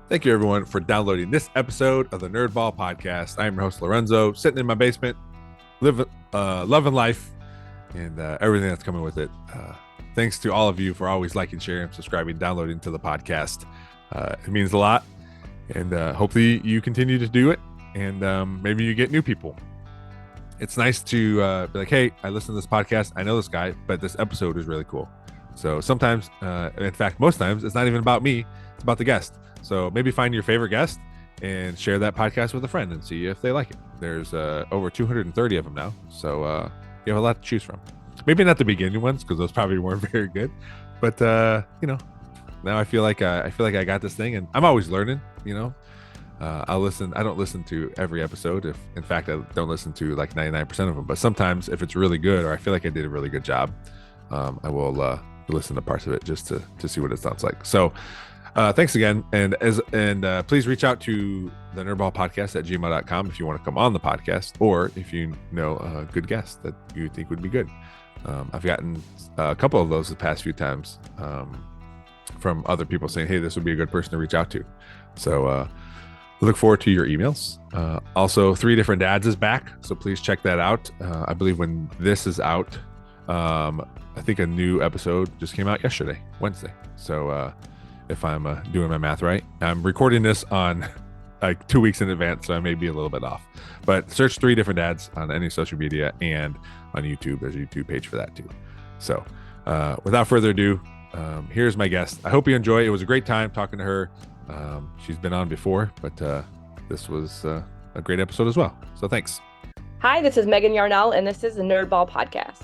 Thank you, everyone, for downloading this episode of the Nerdball Podcast. I am your host, Lorenzo, sitting in my basement, loving life, and everything that's coming with it. Thanks to all of you for always liking, sharing, subscribing, downloading to the podcast. It means a lot, and hopefully you continue to do it, and maybe you get new people. It's nice to be like, hey, I listen to this podcast. I know this guy, but this episode is really cool. So sometimes, in fact, most times, it's not even about me. It's about the guest. So maybe find your favorite guest and share that podcast with a friend and see if they like it. There's over 230 of them now. So you have a lot to choose from. Maybe not the beginning ones because those probably weren't very good. But, now I feel like I got this thing, and I'm always learning, I'll listen. I don't listen to every episode. In fact, I don't listen to like 99% of them. But sometimes if it's really good or I feel like I did a really good job, I will listen to parts of it just to see what it sounds like. So thanks again. And please reach out to the Nerdball Podcast at gmail.com if you want to come on the podcast, or if you know a good guest that you think would be good. I've gotten a couple of those the past few times from other people saying, hey, this would be a good person to reach out to. So look forward to your emails. Also, 3 Different Dads is back, so please check that out. I believe when this is out, I think a new episode just came out yesterday, Wednesday. So if I'm doing my math right, I'm recording this on like 2 weeks in advance, so I may be a little bit off. But search 3 Different Dads on any social media and on YouTube. There's a YouTube page for that too. So without further ado, here's my guest. I hope you enjoy. It was a great time talking to her. She's been on before, but this was a great episode as well. So thanks. Hi, this is Meghan Yarnell, and this is the Nerdball Podcast.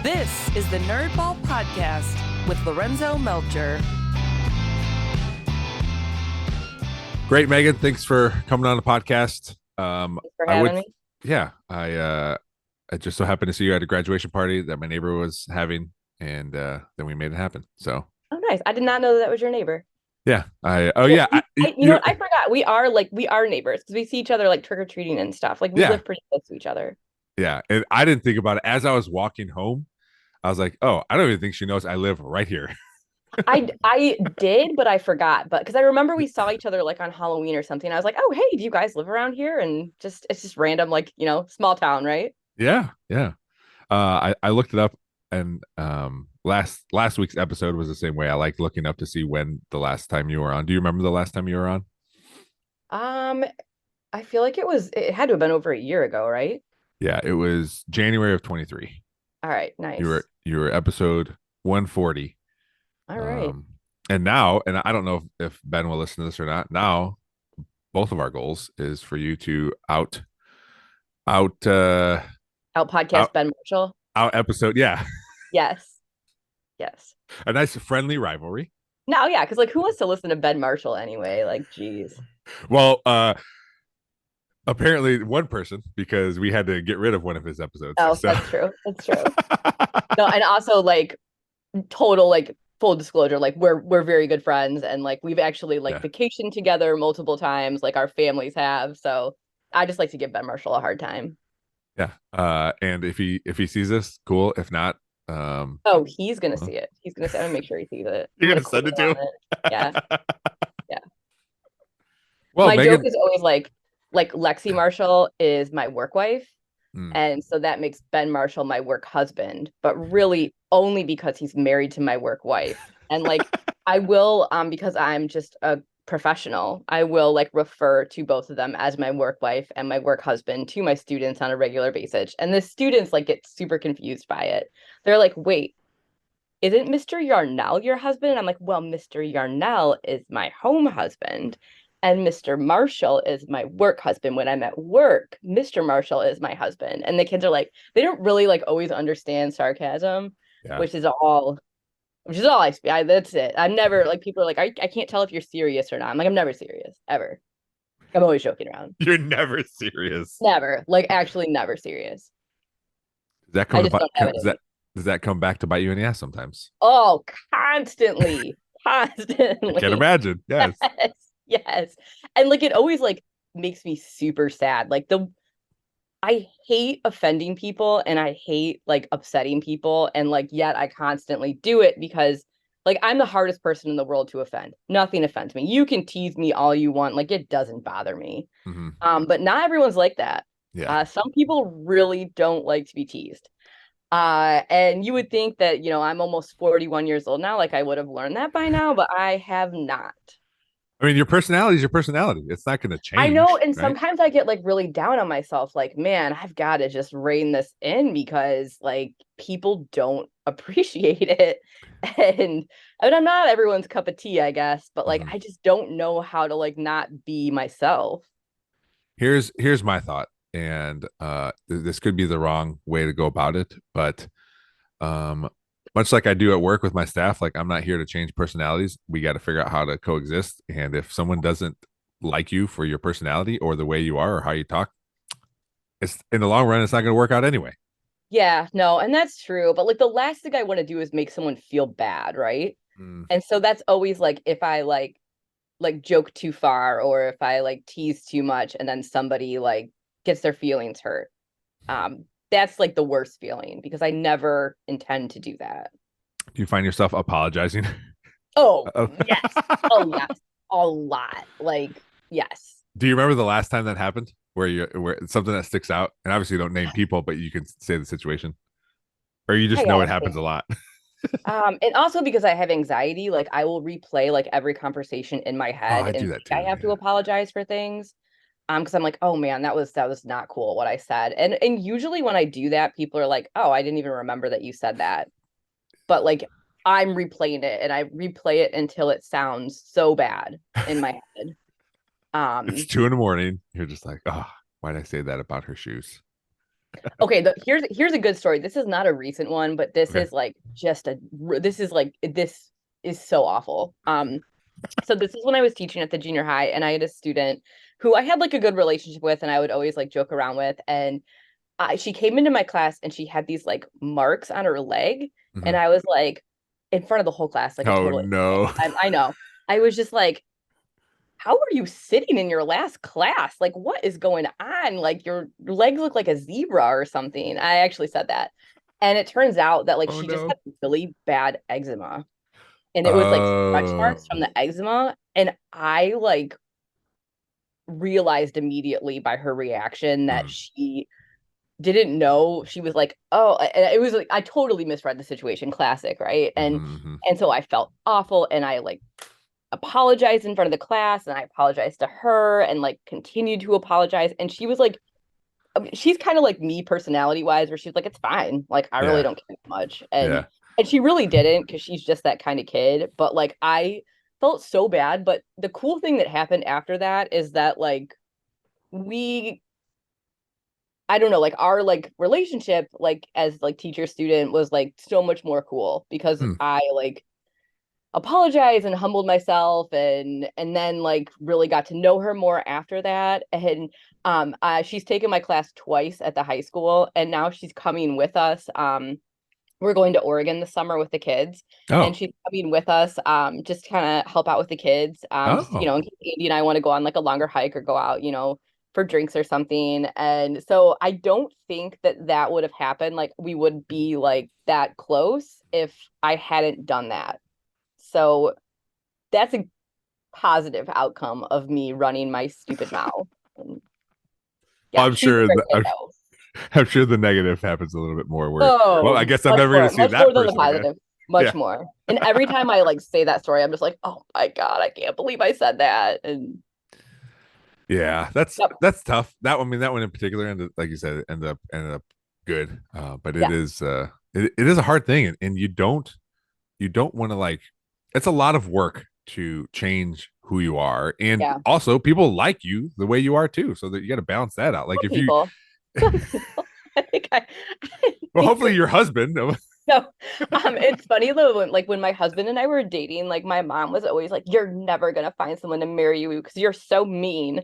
This is the Nerdball Podcast with Lorenzo Melcher. Great, Megan. Thanks for coming on the podcast. Thanks for having me. Yeah, I just so happened to see you at a graduation party that my neighbor was having, and then we made it happen. So, oh, nice. I did not know that was your neighbor. Yeah. I forgot. We are neighbors because we see each other like trick or treating and stuff. Like we live pretty close to each other. Yeah, and I didn't think about it as I was walking home. I was like, oh, I don't even think she knows I live right here. I did, but I forgot. But because I remember we saw each other like on Halloween or something. I was like, oh, hey, do you guys live around here? And it's just random, like, small town, right? Yeah. I looked it up, and last week's episode was the same way. I liked looking up to see when the last time you were on. Do you remember the last time you were on? I feel like it had to have been over a year ago, right? Yeah, it was January of 23. All right, nice. You were episode 140. All right. And now, and I don't know if Ben will listen to this or not. Now, both of our goals is for you to out podcast Ben Marshall. Out episode, yeah. Yes. A nice friendly rivalry. No, yeah, because like who wants to listen to Ben Marshall anyway? Like, geez. Well, apparently one person, because we had to get rid of one of his episodes. Oh, so. That's true. No, and also like total like full disclosure, like we're very good friends, and like we've actually like vacationed together multiple times, like our families have. So I just like to give Ben Marshall a hard time. Yeah. And if he sees this, cool. If not, oh, he's gonna see it. He's gonna make sure he sees it. You're gonna send it to him? Yeah. Well, my joke is always like Lexi Marshall is my work wife. And so that makes Ben Marshall my work husband, but really only because he's married to my work wife. And like I will, because I'm just a professional, I will like refer to both of them as my work wife and my work husband to my students on a regular basis. And the students like get super confused by it. They're like, wait, isn't Mr. Yarnell your husband? And I'm like, well, Mr. Yarnell is my home husband. And Mr. Marshall is my work husband. When I'm at work, Mr. Marshall is my husband. And the kids are like, they don't really like always understand sarcasm, which is all I speak. That's it. I'm never like, people are like, I can't tell if you're serious or not. I'm like, I'm never serious, ever. I'm always joking around. You're never serious. Never, like actually never serious. Does that come back to bite you in the ass sometimes? Oh, constantly. I can imagine. Yes. Yes. And like it always like makes me super sad. Like I hate offending people and I hate like upsetting people, and like yet I constantly do it because like I'm the hardest person in the world to offend. Nothing offends me. You can tease me all you want, like it doesn't bother me. But not everyone's like that. Yeah. Some people really don't like to be teased. And you would think that, I'm almost 41 years old now, like I would have learned that by now, but I have not. I mean, your personality is your personality. It's not going to I change, know, and right? sometimes I get like really down on myself, like, man, I've got to just rein this in because like people don't appreciate it. And I mean, I'm not everyone's cup of tea, I guess, but like I just don't know how to like not be myself. Here's my thought, and this could be the wrong way to go about it, but um, much like I do at work with my staff, like I'm not here to change personalities. We got to figure out how to coexist. And if someone doesn't like you for your personality or the way you are or how you talk, it's in the long run, it's not going to work out anyway. Yeah, no, and that's true. But like the last thing I want to do is make someone feel bad, right? And so that's always like if I like joke too far or if I like tease too much and then somebody like gets their feelings hurt. That's like the worst feeling because I never intend to do that. Do you find yourself apologizing? Oh, yes. Oh, yes. A lot. Like, yes. Do you remember the last time that happened where it's something that sticks out? And obviously you don't name people, but you can say the situation. Or you just I know it gotta happens think. a lot. And also because I have anxiety, like I will replay like every conversation in my Oh, head I and do that think I too. have to Yeah. apologize for things. Because I'm like, oh man, that was not cool what I said. And usually when I do that, people are like, oh, I didn't even remember that you said that. But like I'm replaying it and I replay it until it sounds so bad in my head. It's Um, 2 a.m. You're just like, oh, why did I say that about her shoes? okay, here's a good story. This is not a recent one, but this Okay. is like this is so awful. So this is when I was teaching at the junior high, and I had a student who I had like a good relationship with, and I would always like joke around with. And she came into my class, and she had these like marks on her leg, and Mhm. I was like, in front of the whole class, like a Oh total idiot. no. I know. I was just like, how are you sitting in your last class? Like, what is going on? Like, your legs look like a zebra or something. I actually said that. And it turns out that like Oh she just no. had really bad eczema. And it was like stretch Oh. marks from the eczema. And I like realized immediately by her reaction that Mm. she didn't know. She was like, oh, and it was like I totally misread the situation. Classic, right? Mhm. And so I felt awful and I like apologized in front of the class and I apologized to her and like continued to apologize. And she was like, I mean, she's kind of like me personality wise, where she's like, it's fine. Like, I really Yeah. don't care much. Yeah. And she really didn't because she's just that kind of kid. But like I felt so bad. But the cool thing that happened after that is that like we I don't know, like our like relationship, like as like teacher student was like so much more cool because Hmm. I like apologized and humbled myself and then like really got to know her more after that. And she's taken my class twice at the high school and now she's coming with us. We're going to Oregon this summer with the kids and Oh. she's coming with us just kind of help out with the kids. Just Oh. in case Andy and I want to go on like a longer hike or go out, for drinks or something. And so I don't think that would have happened, like we would be like that close if I hadn't done that. So that's a positive outcome of me running my stupid mouth. And yeah, I'm she's a sure great the, kid though. I'm sure the negative happens a little bit more where, well, I Oh, guess I'm never going to see much that more than the person again. positive, much Yeah. more. And every time I like say that story, I'm just like, oh my God, I can't believe I said that. And Yeah, yep, that's tough. That one, I mean, that one in particular, ended, like you said, ended up good. But yeah, it is a hard thing, and you don't want to like. It's a lot of work to change who you are, and yeah. also people like you the way you are too. So that you got to balance that out. Like Some if you, people, some people. I think I well, think hopefully your husband. no. It's funny though, when my husband and I were dating, like my mom was always like, "You're never gonna find someone to marry you because you're so mean,"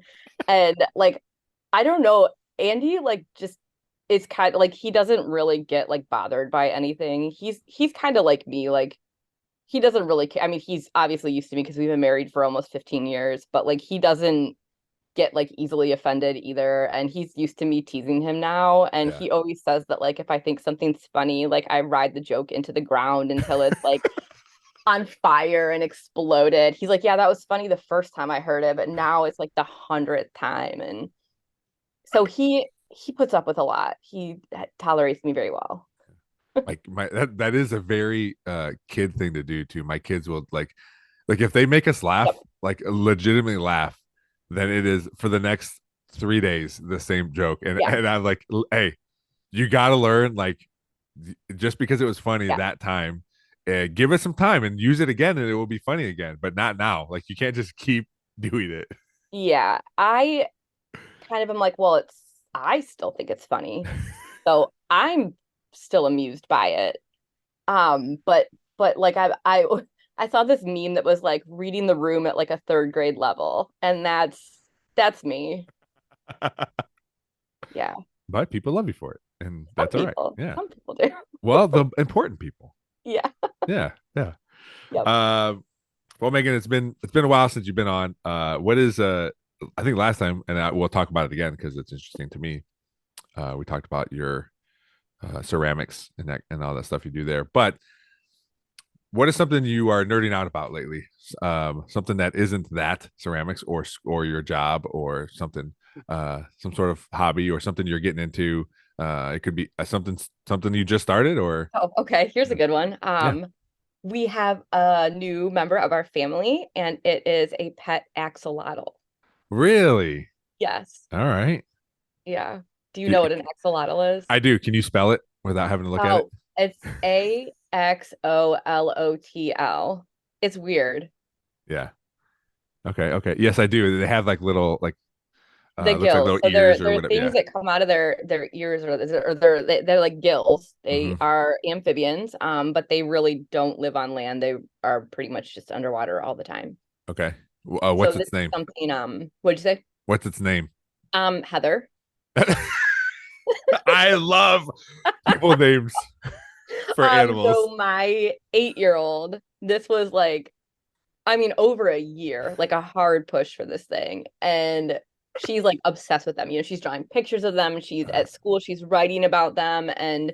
and like, I don't know, Andy like just is kind of like he doesn't really get like bothered by anything. He's kind of like me, like he doesn't really care. I mean, he's obviously used to me because we've been married for almost 15 years, but like he doesn't get like easily offended either, and he's used to me teasing him now, and Yeah. he always says that like if I think something's funny, like I ride the joke into the ground until it's like on fire and exploded. He's like, yeah, that was funny the first time I heard it, but now it's like the 100th time. And so he puts up with a lot. He tolerates me very well. Like that is a very kid thing to do too. My kids will like if they make us laugh, Yep. like legitimately laugh, then it is for the next 3 days the same joke. And Yeah. and I'm like, hey, you got to learn like just because it was funny Yeah. that time, give it some time and use it again, and it will be funny again. But not now. Like you can't just keep doing it. Yeah. I kind of am like, well, I still think it's funny. So I'm still amused by it. But like I saw this meme that was like reading the room at like a third grade level, and that's me. Yeah. But people love you for it, and Some that's all right. people. Yeah. Some people do. Well, the important people. Yeah. Yeah. Yeah. Yep. Well, Megan, it's been a while since you've been on. What is I think last time, and we'll talk about it again because it's interesting to me. We talked about your ceramics and that and all that stuff you do there. But what is something you are nerding out about lately? Something that isn't that ceramics or your job or something, some sort of hobby or something you're getting into. It could be something you just started or Oh, okay. Here's a good one. yeah. We have a new member of our family, and it is a pet axolotl. Really? Yes. All right. Yeah. Do you know what an axolotl is? I do. Can you spell it without having to look at it? Oh, it's axolotl. It's weird. Yeah. Okay. Okay. Yes, I do. They have like little like The looks like gills. little So ears or they're whatever. things Yeah. that come out of their ears, or they're like gills. They Hmm. are amphibians, but they really don't live on land. They are pretty much just underwater all the time. Okay. So What's this its is name? something, what'd you say? What's its name? Heather. I love people names for animals. So my 8-year-old, this was like, I mean, over a year, like a hard push for this thing. And she's like obsessed with them. You know, she's drawing pictures of them. She's at school, she's writing about them. And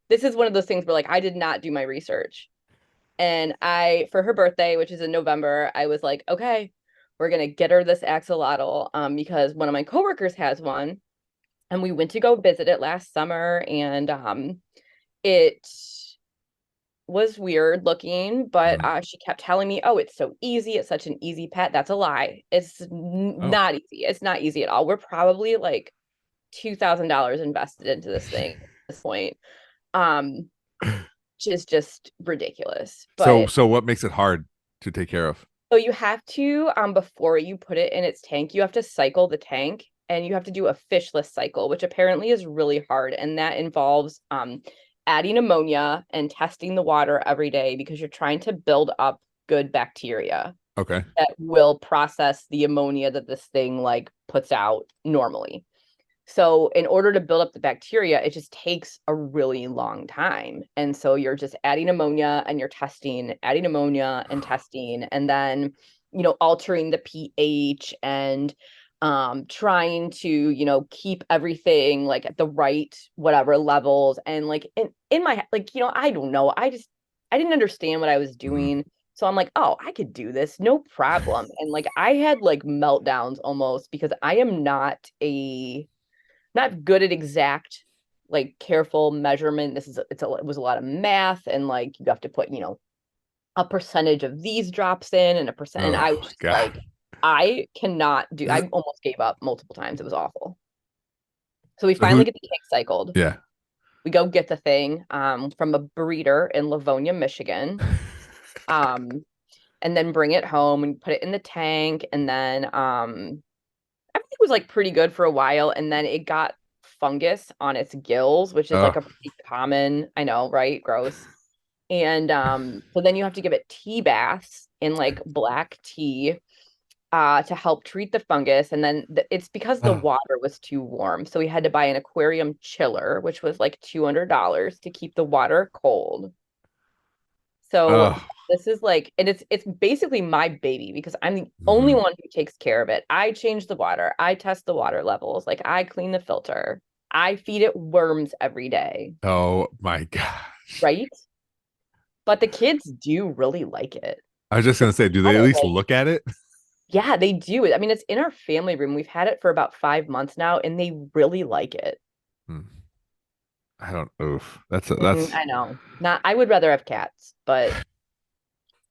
this is one of those things where like I did not do my research. And for her birthday, which is in November, I was like, okay, we're gonna get her this axolotl, because one of my coworkers has one, and we went to go visit it last summer, and it was weird looking, but Mhm. she kept telling me, oh, it's so easy. It's such an easy pet. That's a lie. It's Oh. not easy. It's not easy at all. We're probably like $2,000 invested into this thing at this point, which is just ridiculous. So But so what makes it hard to take care of? so you have to, before you put it in its tank, you have to cycle the tank, and you have to do a fishless cycle, which apparently is really hard. And that involves adding ammonia and testing the water every day, because you're trying to build up good bacteria Okay. that will process the ammonia that this thing like puts out normally. So in order to build up the bacteria, it just takes a really long time. And so you're just adding ammonia and you're testing, adding ammonia and testing, and then, altering the pH and trying to, keep everything like at the right whatever levels. And like in my like, I don't know. I didn't understand what I was Mhm. doing. So I'm like, oh, I could do this, no problem. And like I had like meltdowns almost, because I am not good at exact like careful measurement. It was a lot of math, and like you have to put, a percentage of these drops in and a percent, and I was Oh just God. like, I cannot do. I almost gave up multiple times. It was awful. So we So finally who? get the tank cycled. Yeah. We go get the thing from a breeder in Livonia, Michigan, um and then bring it home and put it in the tank. And then everything was like pretty good for a while, and then it got fungus on its gills, which is like Oh. a pretty common, I know, right? Gross. And so then you have to give it tea baths in like black tea to help treat the fungus. And then it's because the Oh. water was too warm. So we had to buy an aquarium chiller, which was like $200 to keep the water cold. So Oh. this is like, and it's basically my baby because I'm the only Mhm. one who takes care of it. I change the water, I test the water levels, like I clean the filter, I feed it worms every day, Oh my gosh. right? But the kids do really like it. I was just The gonna say, do they pet, at least like, look at it? yeah, they do. I mean, it's in our family room. We've had it for about 5 months now, and they really like it. Hmm. I don't. Oof. That's I know. Not, I would rather have cats, but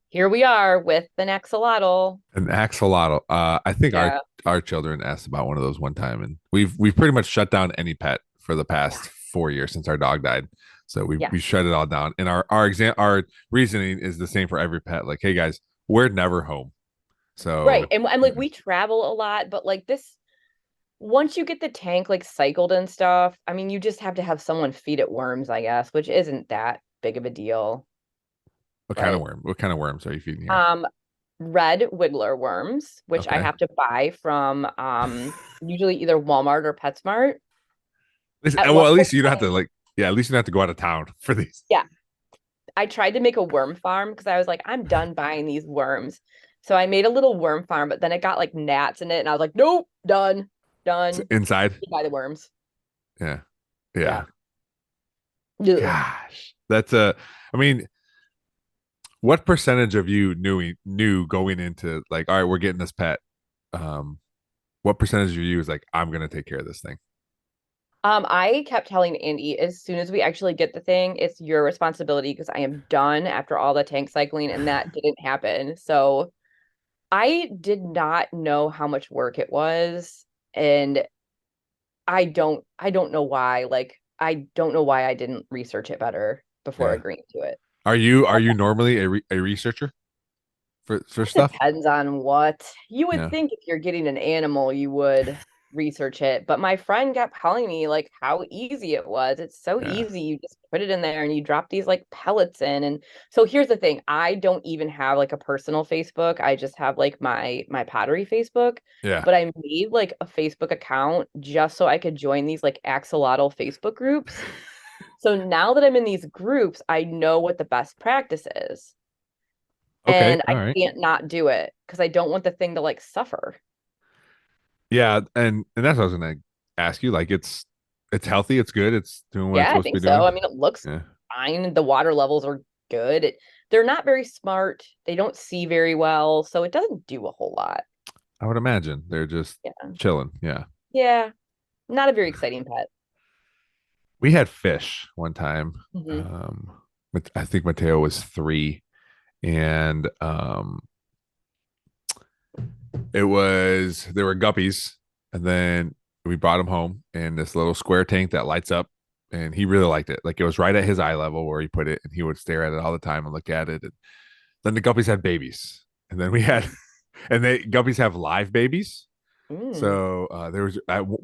here we are with an axolotl. an axolotl. I think Yeah, our children asked about one of those one time, and we've pretty much shut down any pet for the yeah, past 4 years since our dog died. So yeah. we shut it all down. And our reasoning is the same for every pet. Like, hey guys, we're never home. Right. So And like we travel a lot, but like this, once you get the tank like cycled and stuff, I mean, you just have to have someone feed it worms, I guess, which isn't that big of a deal. what kind of But worm? What kind of worms are you feeding here? red wiggler worms, which I Okay. have to buy from usually either Walmart or PetSmart. At Well, one at point, least you don't have to like. Yeah, at least you don't have to go out of town for these. yeah, I tried to make a worm farm because I was like, I'm done buying these worms. So I made a little worm farm, but then it got like gnats in it, and I was like, nope, done, done. Inside. Buy the worms. Yeah. Yeah. Yeah. Ugh. Gosh, that's a. I mean, what percentage of you knew going into like, all right, we're getting this pet? Um, what percentage of you is like, I'm gonna take care of this thing? I kept telling Andy as soon as we actually get the thing, it's your responsibility because I am done after all the tank cycling, and that didn't happen. So I did not know how much work it was, and I don't know why. Like I don't know why I didn't research it better before Yeah. agreeing to it. Are you normally a researcher for It stuff? depends on what. You would Yeah. think if you're getting an animal, you would research it. But my friend kept telling me like how easy it was. It's so Yeah. easy. You just put it in there and you drop these like pellets in. And so here's the thing. I don't even have like a personal Facebook. I just have like my pottery Facebook. Yeah. But I made like a Facebook account just so I could join these like axolotl Facebook groups. So now that I'm in these groups, I know what the best practice is. Okay. And All I right. can't not do it because I don't want the thing to like suffer. Yeah, and that's what I was gonna ask you. Like, it's healthy. It's good. It's doing what it's Yeah, I supposed to think be so. doing. I mean, it looks Yeah. fine. The water levels are good. They're not very smart. They don't see very well, so it doesn't do a whole lot. I would imagine they're just Yeah. chilling. Yeah. Yeah, not a very exciting pet. We had fish one time. Hmm. Um, I think Mateo was 3, and there were guppies, and then we brought him home in this little square tank that lights up, and he really liked it. Like, it was right at his eye level where he put it, and he would stare at it all the time and look at it. And then the guppies had babies, and then we had, and they guppies have live babies. Mm. So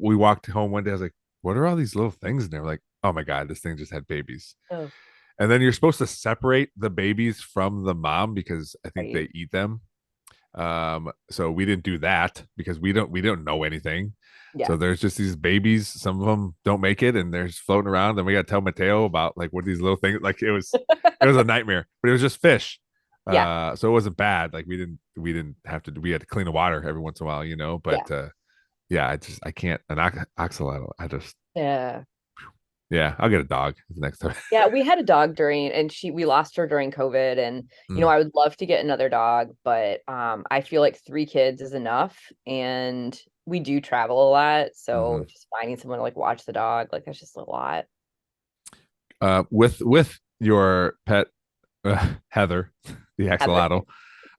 we walked home one day. I was like, "What are all these little things in there?" Like, oh my god, this thing just had babies. Oh, And then you're supposed to separate the babies from the mom because I think right. they eat them. So we didn't do that because we don't know anything. Yeah. So there's just these babies. Some of them don't make it, and they're just floating around. Then we got to tell Mateo about like what these little things. Like, it was a nightmare, but it was just fish. Yeah. So it wasn't bad. Like, we didn't have to. We had to clean the water every once in a while, you know. Yeah. But yeah, I can't an axolotl. I just Yeah. yeah, I'll get a dog the next time. Yeah, we had a dog during, and we lost her during COVID, and Mm, I would love to get another dog, but I feel like 3 kids is enough, and we do travel a lot, hmm. so just finding someone to like watch the dog, like that's just a lot. With your pet Heather, the Heather. axolotl,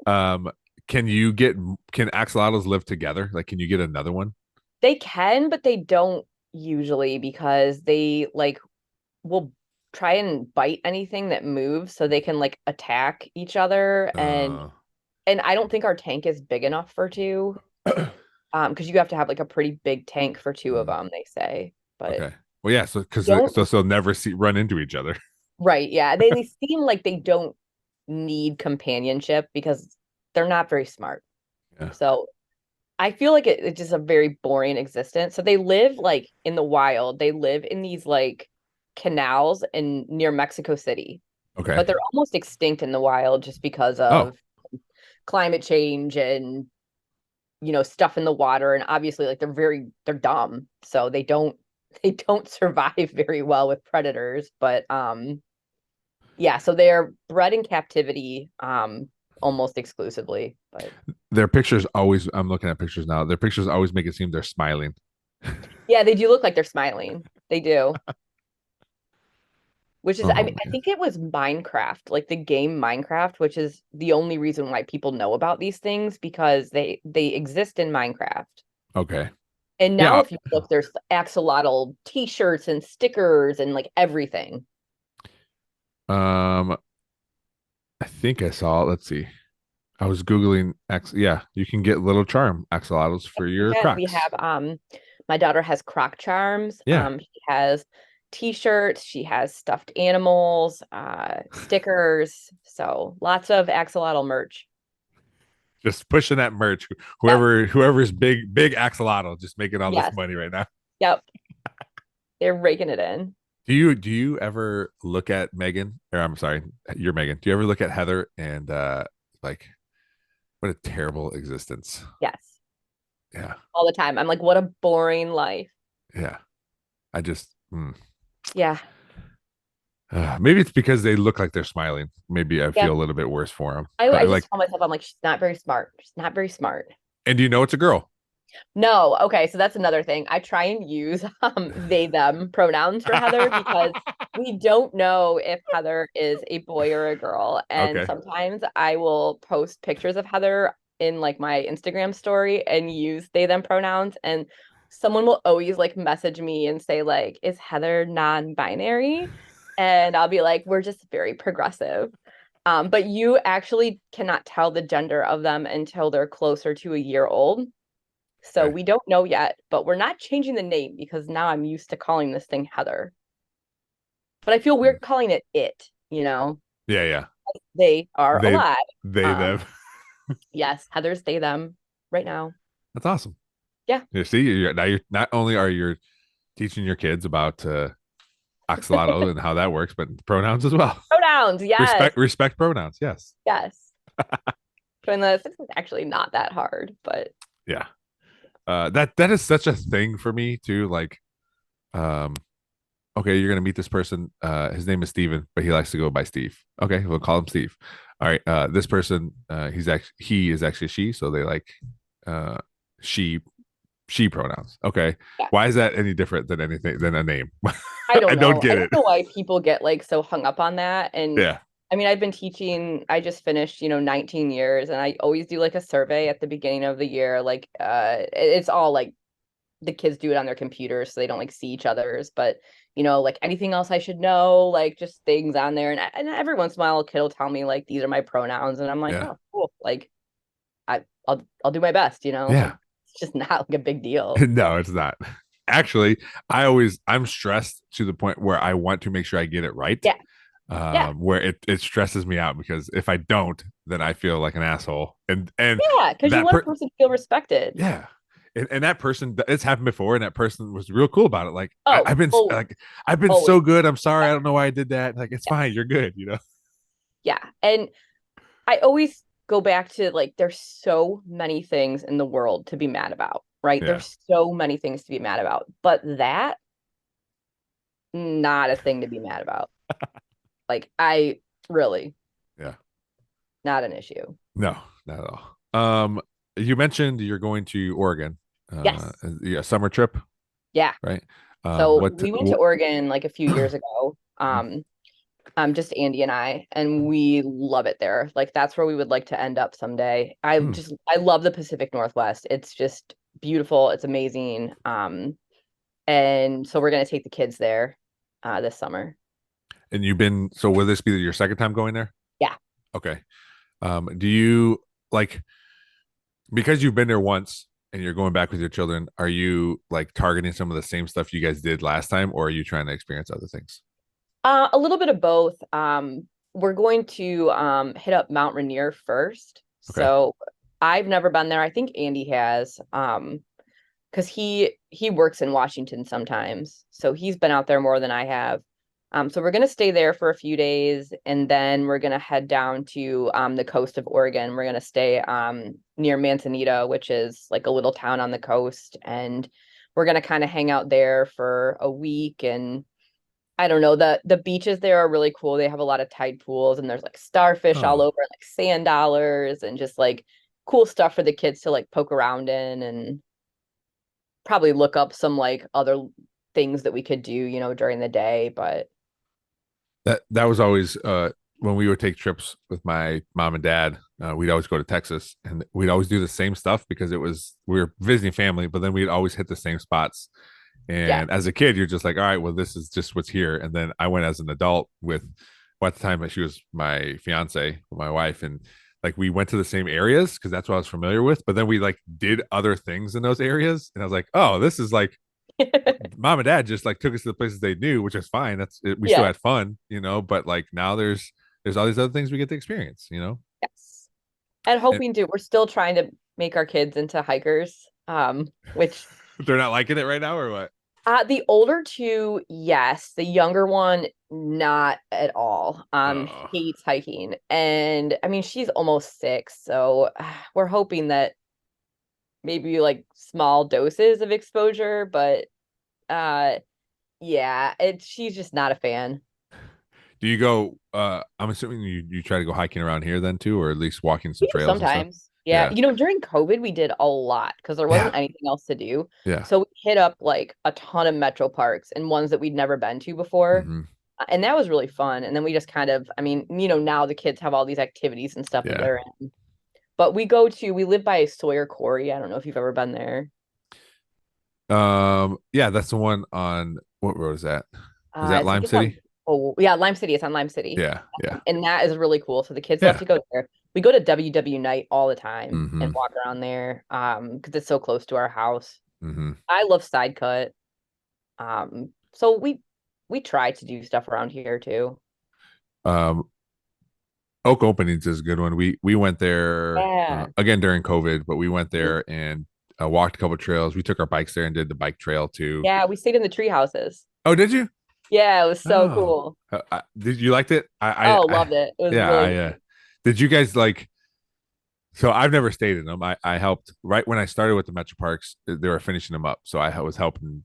um, can axolotls live together? Like, can you get another one? They can, but they don't usually because they like will try and bite anything that moves so they can like attack each other, and Uh, I don't think our tank is big enough for two. Because you have to have like a pretty big tank for two of mm, them, they say. But okay. Well, yeah. So because don't so they'll never run into each other. right, yeah. They seem like they don't need companionship because they're not very smart. Yeah. So I feel like it's just a very boring existence. So they live like in the wild. They live in these like canals in near Mexico City. Okay. but they're almost extinct in the wild just because Oh, of climate change and stuff in the water. And obviously, like they're dumb, so they don't survive very well with predators. But yeah, so they're bred in captivity almost exclusively. But their pictures always, I'm looking at pictures now. Their pictures always make it seem they're smiling. yeah, they do look like they're smiling. They do. Which is, I Oh, mean, I man. think it was Minecraft, like the game Minecraft, which is the only reason why people know about these things because they exist in Minecraft. Okay. And now Yeah. if you look, there's axolotl t-shirts and stickers and like everything. I think I saw, let's see. I was Googling yeah, you can get little charm axolotls for You your can. We Crocs. have my daughter has Croc charms. Yeah. She has t-shirts, she has stuffed animals, stickers. So lots of axolotl merch. Just pushing that merch. Yep. Whoever's big axolotl, just making all this Yes. money right now. Yep. They're raking it in. Do you ever look at Megan, or I'm sorry, you're Megan. Do you ever look at Heather and like what a terrible existence? Yes. Yeah. All the time. I'm like, what a boring life. Yeah. I just Yeah. maybe it's because they look like they're smiling. Maybe I Yeah. feel a little bit worse for them. I But just like, tell myself, I'm like, she's not very smart. She's not very smart. and do you know it's a girl? No, okay, so that's another thing. I try and use they them pronouns for Heather because we don't know if Heather is a boy or a girl. And Okay. sometimes I will post pictures of Heather in like my Instagram story and use they them pronouns and someone will always like message me and say like, is Heather non-binary? And I'll be like, we're just very progressive. But you actually cannot tell the gender of them until they're closer to a year old. So Okay. we don't know yet, but we're not changing the name because now I'm used to calling this thing Heather. But I feel weird calling it. Yeah, yeah. They are They alive. they Um, them. yes, Heather's they them right now. That's awesome. Yeah. You see, now you're not only are you teaching your kids about axolotl and how that works, but pronouns as well. Pronouns, yes. Respect pronouns. Yes. Yes. Doing this is actually not that hard, but Yeah. That is such a thing for me too. Like, um, okay, you're gonna meet this person. His name is Steven, but he likes to go by Steve. Okay, we'll call him Steve. All right. This person, he is actually she, so they like uh she pronouns. Okay. yeah. Why is that any different than anything than a name? I I don't don't know. I get it. don't know why people get like so hung up on that. And Yeah. I mean, I've been teaching, I just finished, 19 years, and I always do like a survey at the beginning of the year. Like, it's all like the kids do it on their computers, so they don't like see each other's. But, like anything else I should know, like just things on there. And every once in a while, a kid will tell me like these are my pronouns, and I'm like, Yeah. oh, cool. Like, I'll do my best. Yeah. Like it's just not like a big deal. No, it's not. Actually, I'm stressed to the point where I want to make sure I get it right. Yeah, yeah, Where it stresses me out because if I don't, then I feel like an asshole. And yeah. Because you that want a person to feel respected. yeah. And that person, it's happened before, and that person was real cool about it. Like Oh, always, I've been always. so good. I'm sorry, I don't know why I did that. Like it's fine, you're good. Yeah. And I always go back to like, there's so many things in the world to be mad about, right? Yeah, There's so many things to be mad about, but that, not a thing to be mad about. Like, I really, yeah. not an issue. No, not at all. You mentioned you're going to Oregon, Yes. yeah, summer trip, Yeah. right? So What? we went to Oregon like a few years ago. Just Andy and and we love it there. Like that's where we would like to end up someday. I love the Pacific Northwest. It's just beautiful. It's amazing. And so we're gonna take the kids there this summer. And so will this be your second time going there? Yeah. Okay. Do you like because you've been there once and you're going back with your children, are you like targeting some of the same stuff you guys did last time, or are you trying to experience other things? A little bit of both. We're going to hit up Mount Rainier first. Okay. So I've never been there. I think Andy has. Because he works in Washington sometimes. So he's been out there more than I have. So we're going to stay there for a few days, and then we're going to head down to the coast of Oregon. We're going to stay near Manzanita, which is like a little town on the coast, and we're going to kind of hang out there for a week. And I don't know, the beaches there are really cool. They have a lot of tide pools, and there's like starfish all Oh, over, like sand dollars, and just like cool stuff for the kids to like poke around in, and probably look up some like other things that we could do, during the day. But that was always when we would take trips with my mom and dad. We'd always go to Texas, and we'd always do the same stuff because we were visiting family, but then we'd always hit the same spots. yeah, And as a kid, you're just like, all right, well, this is just what's here. And then I went as an adult with, well, at the time she was my fiance, my wife, and like we went to the same areas because that's what I was familiar with. But then we like did other things in those areas, and I was like, oh, this is like mom and dad just like took us to the places they knew, which is fine. That's it. We still yeah, had fun, but like now there's all these other things we get to experience. yes. And And hoping to, we're still trying to make our kids into hikers, which they're not liking it right now, or what? the older two, yes, the younger one, not at all. Oh, Hates hiking. And I mean, she's almost 6, so we're hoping that maybe like small doses of exposure, but uh yeah, she's just not a fan. do you go? I'm assuming you try to go hiking around here then too, or at least walking some We do trails and stuff. sometimes. Yeah. Yeah, During COVID, we did a lot because there yeah, wasn't anything else to do. yeah. So we hit up like a ton of metro parks and ones that we'd never been to before. Hmm. And that was really fun. And then we just kind of, I mean, now the kids have all these activities and stuff that Yeah. they're in. But we live by Sawyer Quarry. I don't know if you've ever been there. Yeah, that's the one on what road is that? Is that I think Lime it's on, City? oh, yeah, Lime City. It's on Lime City. Yeah, yeah, And that is really cool. So the kids love yeah. to go there. We go to WW night all the time and Hmm. walk around there because it's so close to our house. Hmm. I love side cut. So we try to do stuff around here too. Um, Oak Openings is a good one. We went there Yeah. again during COVID, but we went Mhm. there and walked a couple trails. We took our bikes there and did the bike trail too. Yeah, we stayed in the tree houses. Oh, did you? Yeah, it was so Oh, cool. did you liked it? Oh, loved it. It was Yeah, really good. did you guys like? So I've never stayed in them. I helped right when I started with the Metro Parks. They were finishing them up, so I was helping,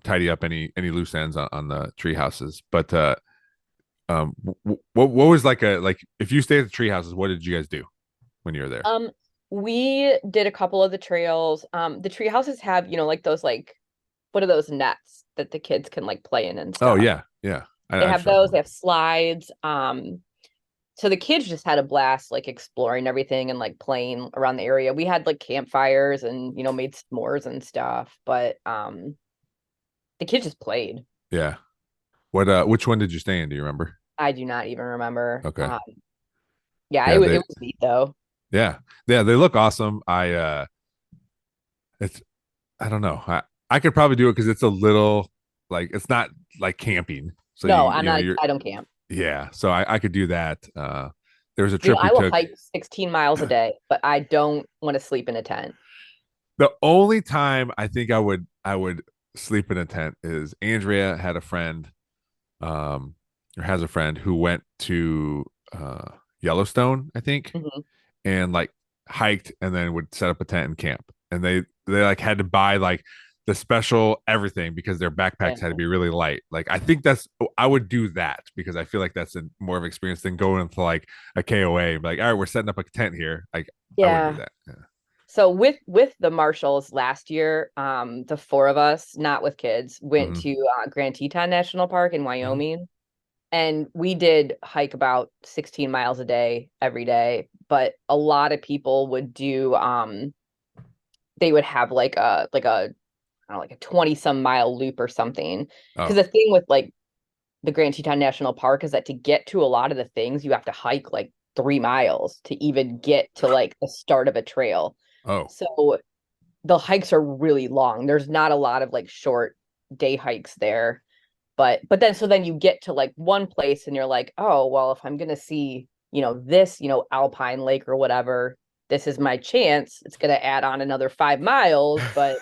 tidy up any loose ends on the tree houses. But what was like if you stayed at the tree houses, what did you guys do when you were there? Um, we did a couple of the trails. The tree houses have, like those like what are those nets that the kids can like play in and Oh stuff. yeah, yeah. They I've have shown those, they one. have slides. So the kids just had a blast like exploring everything and like playing around the area. We had like campfires and made s'mores and stuff, but the kids just played. Yeah. Which one did you stay in? Do you remember? I do not even remember. Okay. Yeah, Yeah, it was neat though. yeah. Yeah, they look awesome. It's I don't know. I could probably do it because it's a little like it's not like camping. So No, you're I don't camp. yeah. So I could do that. There was a trip we I will took. hike 16 miles a day, but I don't want to sleep in a tent. The only time I think I would sleep in a tent is Andrea had a friend, or has a friend who went to Yellowstone, I think, Mhm. and like hiked and then would set up a tent and camp. And they like had to buy like the special everything because their backpacks had to Yeah. be really light. Like I think I would do that because I feel like that's a more of an experience than going into like a KOA. Like, all right, we're setting up a tent here. Like I wouldn't do Yeah. that. Yeah. So with the Marshalls last year, the four of us, not with kids, went Hmm. to Grand Teton National Park in Hmm. Wyoming, and we did hike about 16 miles a day every day. But a lot of people would do they would have like a I don't know, like a 20 some mile loop or something. Because Oh, the thing with like the Grand Teton National Park is that to get to a lot of the things, you have to hike like 3 miles to even get to like the start of a trail. oh, So the hikes are really long. There's not a lot of like short day hikes there. But then so then you get to like one place and you're like, oh, well, if I'm gonna see, this, Alpine Lake or whatever, this is my chance. It's gonna add on another 5 miles, but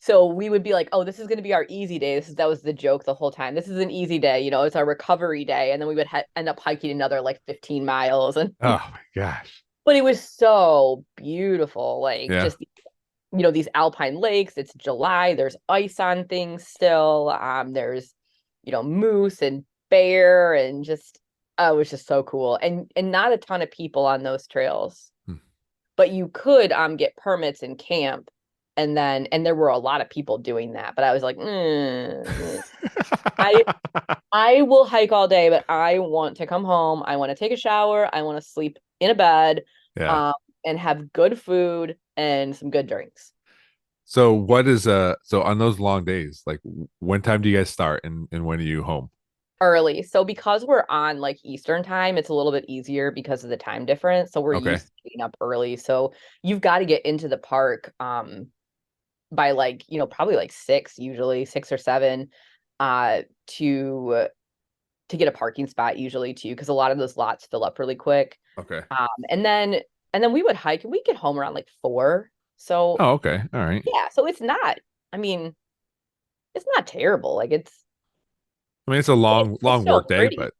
So we would be like, oh, this is going to be our easy day. That was the joke the whole time. This is an easy day, it's our recovery day, and then we would end up hiking another like 15 miles, and Oh my gosh. but it was so beautiful, like Yeah. just these alpine lakes. It's July. There's ice on things still. There's moose and bear, and just it was just so cool, and not a ton of people on those trails, Hmm. but you could get permits and camp, and there were a lot of people doing that, but I was like, I I will hike all day, but I want to come home. I want to take a shower. I want to sleep in a bed, Yeah. um, and have good food and some good drinks. So so on those long days, like when time do you guys start and when are you home? Early. So because we're on like Eastern time, it's a little bit easier because of the time difference. So we're Okay. used to getting up early. So you've got to get into the park by like, probably like 6, usually 6 or 7, to get a parking spot usually too, because a lot of those lots fill up really quick. Okay. And then we would hike and we get home around like 4. So Oh, okay. All right. yeah, so it's not, I mean, it's not terrible. Like I mean, it's a it's long still work day, pretty. but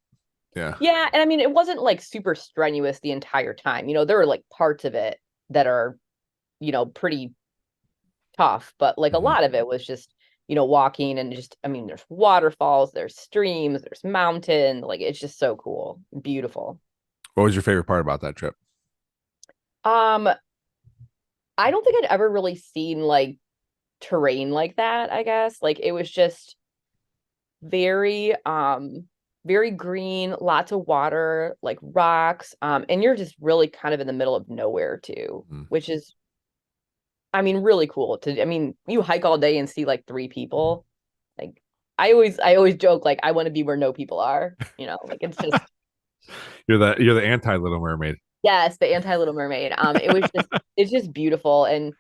yeah. Yeah, and I mean, it wasn't like super strenuous the entire time. There are like parts of it that are, pretty tough, but like a Mhm. lot of it was just, walking, and just, I mean, there's waterfalls, there's streams, there's mountains, like it's just so cool, beautiful. What was your favorite part about that trip? Um, I don't think I'd ever really seen like terrain like that, I guess. Like it was just very very green, lots of water, like rocks, and you're just really kind of in the middle of nowhere too, Mhm. which is, I mean, really cool to, I mean, you hike all day and see like 3 people. Like I always joke like I want to be where no people are, like it's just, You're the anti Little Mermaid. yes, the anti Little Mermaid. It's just beautiful, and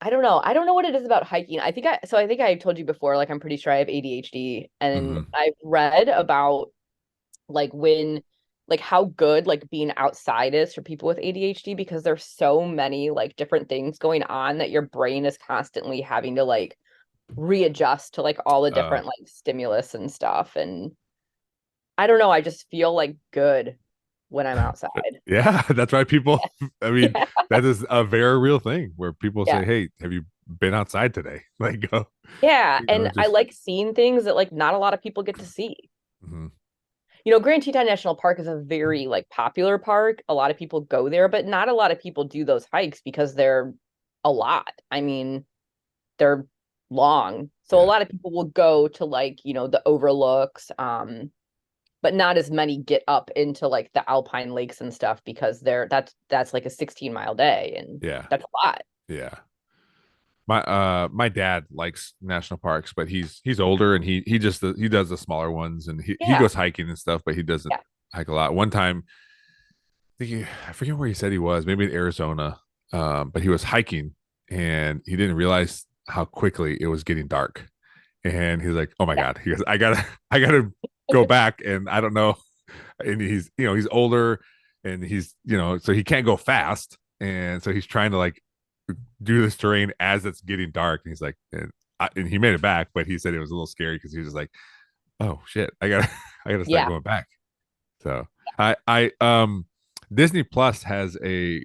I don't know what it is about hiking. I think I told you before, like I'm pretty sure I have ADHD, and Hmm. I've read about like how good like being outside is for people with ADHD, because there's so many like different things going on that your brain is constantly having to like readjust to like all the Uh, different like stimulus and stuff. And I don't know, I just feel like good when I'm outside. yeah, that's why people. I mean, Yeah. that is a very real thing where people Yeah. say, "Hey, have you been outside today?" Like, go, Yeah. And I just. like seeing things that like not a lot of people get to see. Mhm. Grand Teton National Park is a very like popular park. A lot of people go there, but not a lot of people do those hikes because they're a lot. I mean, they're long. So a Yeah, lot of people will go to like, the overlooks, but not as many get up into like the alpine lakes and stuff, because that's like a 16-mile day, and yeah, that's a lot. yeah. My dad likes national parks, but he's older and he does the smaller ones and he Yeah. goes hiking and stuff, but he doesn't Yeah. hike a lot. One time, I forget where he said he was, maybe in Arizona, but he was hiking and he didn't realize how quickly it was getting dark. And he's like, "Oh my god!" He goes, "I gotta I gotta go back," and I don't know. And he's older and so he can't go fast, and so he's trying to like do this terrain as it's getting dark. And he's like, and he made it back, but he said it was a little scary because he was just like, "Oh shit, I gotta I gotta start Yeah. going back." So I Disney Plus has a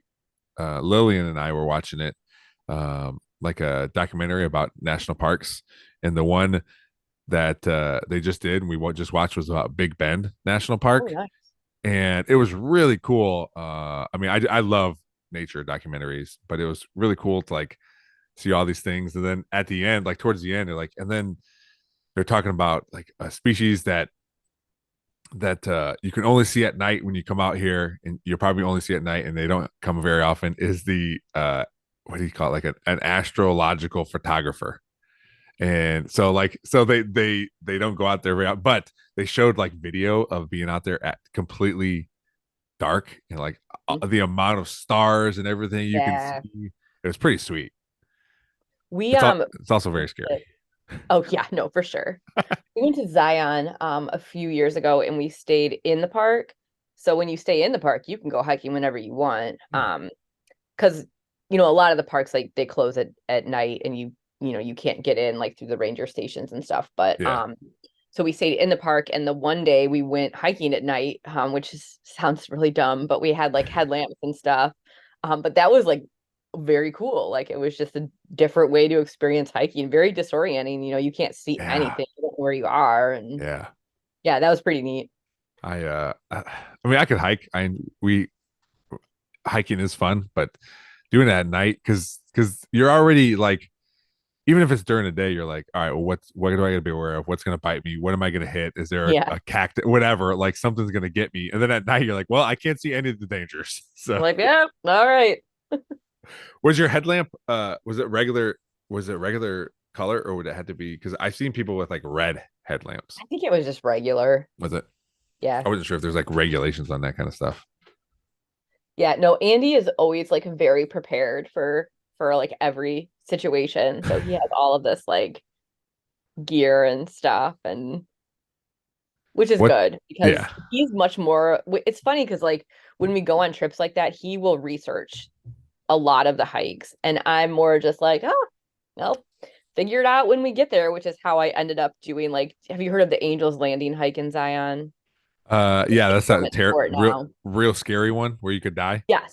Lillian and I were watching it, like a documentary about national parks, and the one that they just did and we just watched was about Big Bend National Oh, Park, nice. and it was really cool. I mean, I love nature documentaries, but it was really cool to like see all these things, and then at the end, like towards the end, they're like, and then they're talking about like a species that you can only see at night when you come out here, and you'll probably only see at night, and they don't come very often. Is the what do you call it? Like an astrological photographer. And so like they don't go out there very often, but they showed like video of being out there at completely dark and like Mhm. the amount of stars and everything you can see. Yeah. It was pretty sweet. We It's also very scary. oh yeah, no, for sure. We went to Zion a few years ago, and we stayed in the park. So when you stay in the park, you can go hiking whenever you want. Hmm. Because a lot of the parks like they close at night, and you you can't get in like through the ranger stations and stuff. But Yeah. so we stayed in the park, and the one day we went hiking at night, sounds really dumb, but we had like headlamps and stuff. But that was like very cool. Like it was just a different way to experience hiking, very disorienting. You can't see Yeah. anything where you are, and Yeah. yeah, that was pretty neat. I mean, I could hike. We hiking is fun, but doing it at night because you're already like, even if it's during the day, you're like, all right, well, what do I gotta be aware of? What's gonna bite me? What am I gonna hit? Is there Yeah. a cactus? Whatever, like something's gonna get me. And then at night, you're like, well, I can't see any of the dangers. So, Like, yeah, all right. was your headlamp? Was it regular? Was it regular color, or would it have to be? Because I've seen people with like red headlamps. I think it was just regular. Was it? Yeah. I wasn't sure if there's like regulations on that kind of stuff. Yeah, no, Andy is always like very prepared for like every situation. So he has all of this like gear and stuff, and which is What? good because Yeah. he's much more it's funny because like when we go on trips like that, he will research a lot of the hikes, and I'm more just like, oh, well, figure it out when we get there, which is how I ended up doing like, have you heard of the Angels Landing hike in Zion? Yeah, that's that For it now. real scary one where you could die. Yes. Yeah.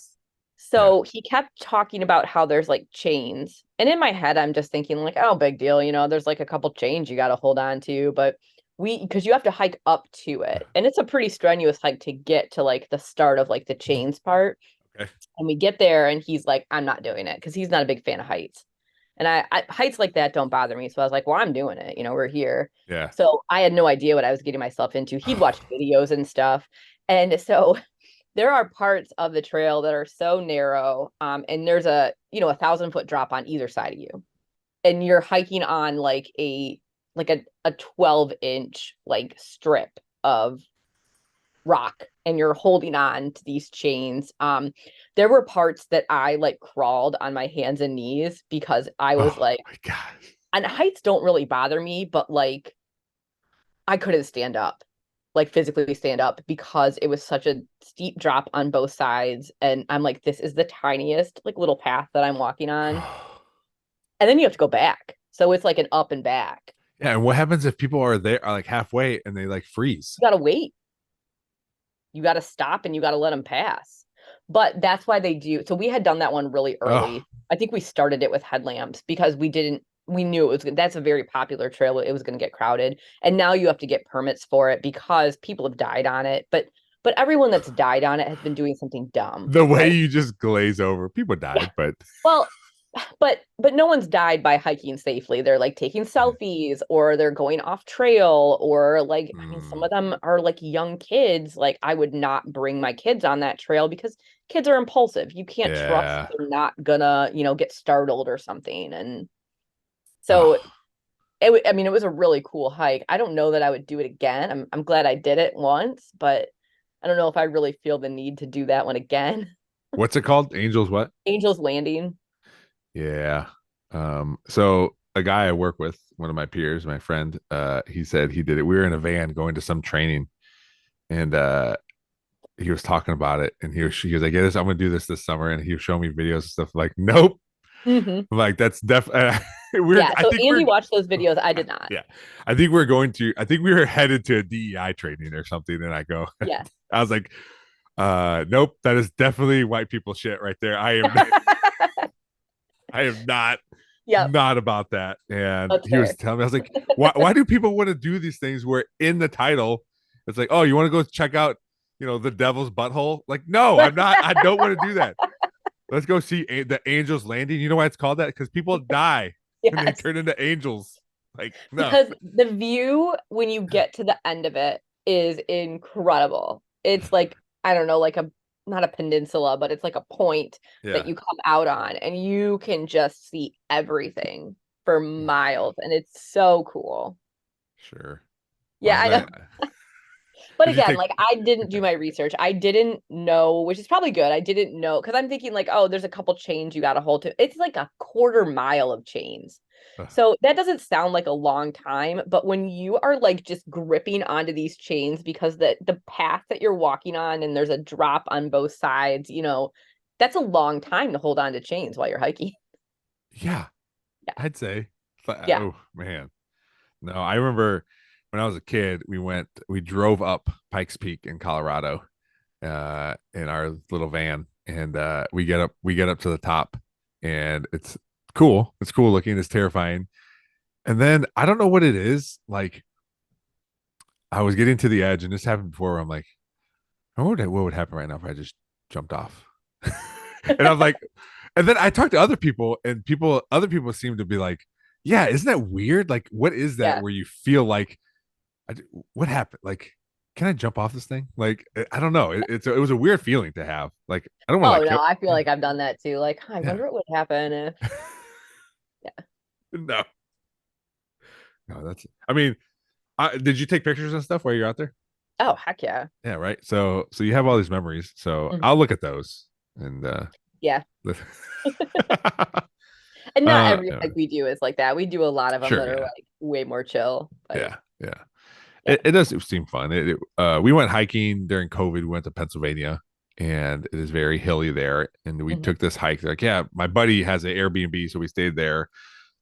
So he kept talking about how there's like chains. And in my head, I'm just thinking like, oh, big deal. There's like a couple chains you got to hold on to. But because you have to hike up to it. And it's a pretty strenuous hike to get to like the start of like the chains part. Okay. And we get there and he's like, I'm not doing it because he's not a big fan of heights. And I heights like that don't bother me. So I was like, well, I'm doing it. We're here. Yeah. So I had no idea what I was getting myself into. He'd watch videos and stuff. And so there are parts of the trail that are so narrow, and there's a 1,000-foot drop on either side of you, and you're hiking on like a 12-inch like strip of rock, and you're holding on to these chains. There were parts that I like crawled on my hands and knees because I was like, my gosh. and heights don't really bother me, but like I couldn't stand up, like physically stand up, because it was such a steep drop on both sides. And I'm like, this is the tiniest like little path that I'm walking on. And then you have to go back. So it's like an up and back. Yeah, and what happens if people are like halfway and they like freeze? You gotta wait. You gotta stop and you gotta let them pass. But that's why they do. So we had done that one really early. I think we started it with headlamps because we knew it was, that's a very popular trail. It was going to get crowded. And now you have to get permits for it because people have died on it. But everyone that's died on it has been doing something dumb. The way right? you just glaze over. People died, but Well, but no one's died by hiking safely. They're like taking selfies, or they're going off trail, or like, I mean, some of them are like young kids. Like I would not bring my kids on that trail because kids are impulsive. You can't trust they're not gonna, get startled or something. And so it was a really cool hike. I don't know that I would do it again. I'm glad I did it once, but I don't know if I really feel the need to do that one again. What's it called? Angels what? Angels Landing. Yeah. So a guy I work with, one of my peers, my friend, he said he did it. We were in a van going to some training, and he was talking about it, and she goes, I get this, I'm gonna do this summer, and he was showing me videos and stuff like, nope. I'm like, that's definitely yeah, so Andy watched those videos. I did not. Yeah. I think we were headed to a DEI training or something. And I go, yeah. I was like, nope, that is definitely white people shit right there. I am not about that. And That's he fair. was telling me, I was like, why do people want to do these things where in the title it's like, oh, you want to go check out, the devil's butthole? Like, no, I'm not. I don't want to do that. Let's go see the Angels Landing. You know why it's called that? Because people die and they turn into angels. Like, no. Because the view when you get to the end of it is incredible. It's like, I don't know, like not a peninsula, but it's like a point that you come out on, and you can just see everything for miles, and it's so cool. Sure. Yeah, I know. But again, like I didn't do my research. I didn't know, which is probably good. I didn't know because I'm thinking like, oh, there's a couple chains you got to hold to. It's like a quarter mile of chains. So that doesn't sound like a long time, but when you are like just gripping onto these chains because the path that you're walking on and there's a drop on both sides, that's a long time to hold on to chains while you're hiking. Yeah. I'd say. Yeah. Oh man. No, I remember when I was a kid, we drove up Pikes Peak in Colorado, in our little van, and we get up to the top, and it's cool. It's cool looking. It's terrifying. And then I don't know what it is. Like I was getting to the edge, and this happened before. Where I'm like, what would happen right now if I just jumped off? And I'm like, and then I talked to other people, and other people seem to be like, yeah, isn't that weird? Like, what is that Yeah. where you feel like, what happened? Like, can I jump off this thing? Like, I don't know. It was a weird feeling to have. Like, I don't want to Oh like no, kill. I feel like I've done that too. Like, I Yeah. wonder what would happen if. Yeah. No, no, that's. I mean, did you take pictures and stuff while you're out there? Oh heck yeah. Yeah, right. So you have all these memories. So Mhm. I'll look at those and Yeah. And not every yeah, hike we do is like that. We do a lot of them sure, that are yeah, like way more chill. yeah, Like, yeah. yeah. It does seem fun. We went hiking during COVID. We went to Pennsylvania, and it is very hilly there. And we Mhm. took this hike. Like, yeah, my buddy has an Airbnb, so we stayed there.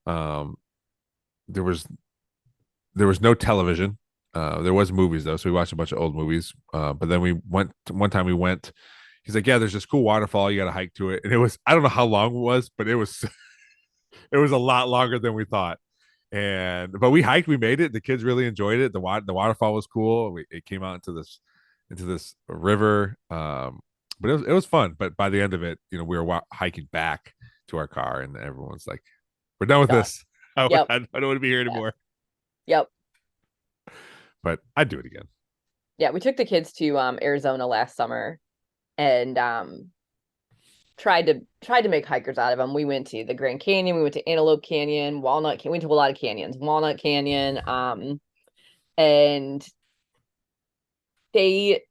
Um, there was no television. There was movies though, so we watched a bunch of old movies. But then we went one time. We went. He's like, yeah, there's this cool waterfall. You got to hike to it, and it was, I don't know how long it was, but it was it was a lot longer than we thought. And but we hiked, we made it. The kids really enjoyed it. The waterfall was cool. It came out into this river. But it was fun. But by the end of it, we were hiking back to our car, and everyone's like, "We're done with Done. this. Yep. I don't want to be here Yeah. anymore." Yep. But I'd do it again. Yeah. We took the kids to Arizona last summer and tried to make hikers out of them. We went to the Grand Canyon, we went to Antelope Canyon, Walnut Canyon, we went to a lot of canyons, Walnut Canyon, and they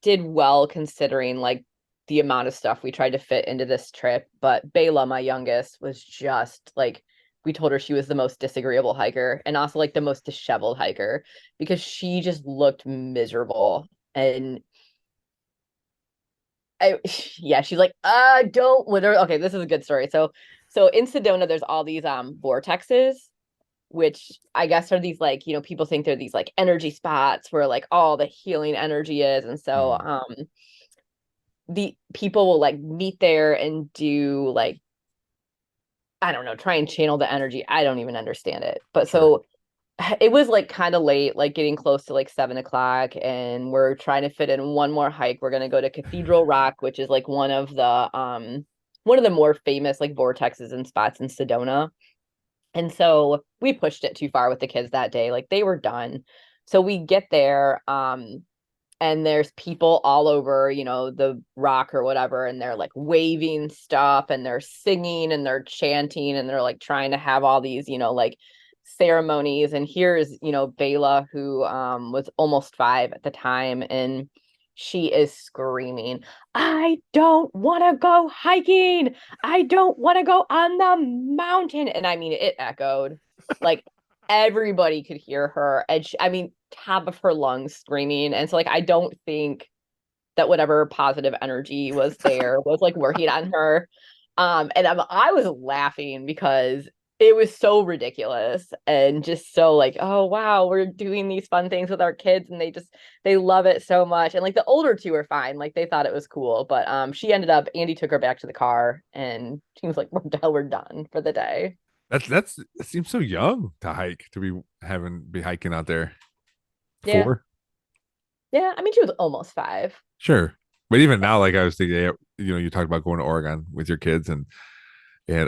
did well considering like the amount of stuff we tried to fit into this trip. But Bayla, my youngest, was just like, we told her she was the most disagreeable hiker and also like the most disheveled hiker because she just looked miserable. And yeah, she's like, don't whatever. Okay, this is a good story. So in Sedona, there's all these vortexes, which I guess are these like, people think they're these like energy spots where like all the healing energy is. And so the people will like meet there and do like, I don't know, try and channel the energy. I don't even understand it. But Sure. so it was like kind of late, like getting close to like 7 o'clock, and we're trying to fit in one more hike. We're gonna go to Cathedral Rock, which is like one of the more famous like vortexes and spots in Sedona. And so we pushed it too far with the kids that day. Like they were done. So we get there, and there's people all over, the rock or whatever, and they're like waving stuff and they're singing and they're chanting and they're like trying to have all these, like ceremonies. And here's, Bayla, who was almost 5 at the time, and she is screaming, I don't want to go hiking. I don't want to go on the mountain. And I mean, it echoed. Like everybody could hear her. And I mean, top of her lungs screaming. And so like I don't think that whatever positive energy was there was like working on her. And I was laughing because it was so ridiculous and just so like, oh wow, we're doing these fun things with our kids and they love it so much. And like the older two are fine, like they thought it was cool. But Andy took her back to the car and she was like, we're done for the day. It seems so young to hike, to be hiking out there. Yeah. 4. Yeah. I mean, she was almost 5. Sure. But even now, like I was thinking, you talked about going to Oregon with your kids, and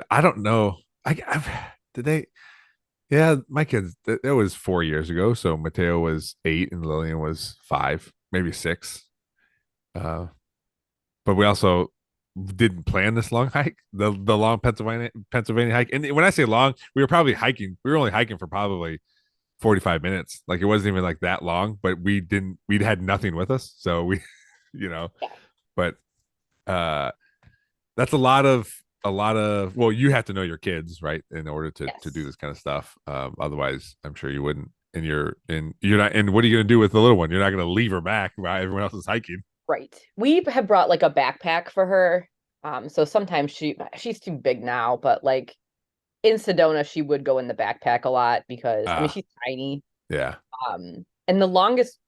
I don't know. Did they? Yeah, my kids. That was 4 years ago. So Mateo was 8 and Lillian was 5, maybe 6. Uh, but we also didn't plan this long hike, the long Pennsylvania hike. And when I say long, we were probably hiking. We were only hiking for probably 45 minutes. Like it wasn't even like that long. But we had nothing with us, so we, you know. Yeah. But that's a lot of well, you have to know your kids, right, in order to do Yes. this kind of stuff. Otherwise I'm sure you wouldn't. And you're not, and what are you going to do with the little one? You're not going to leave her back while everyone else is hiking. Right. We have brought like a backpack for her. So sometimes she's too big now, but like in Sedona, she would go in the backpack a lot because I mean Ah, she's tiny. yeah. And the longest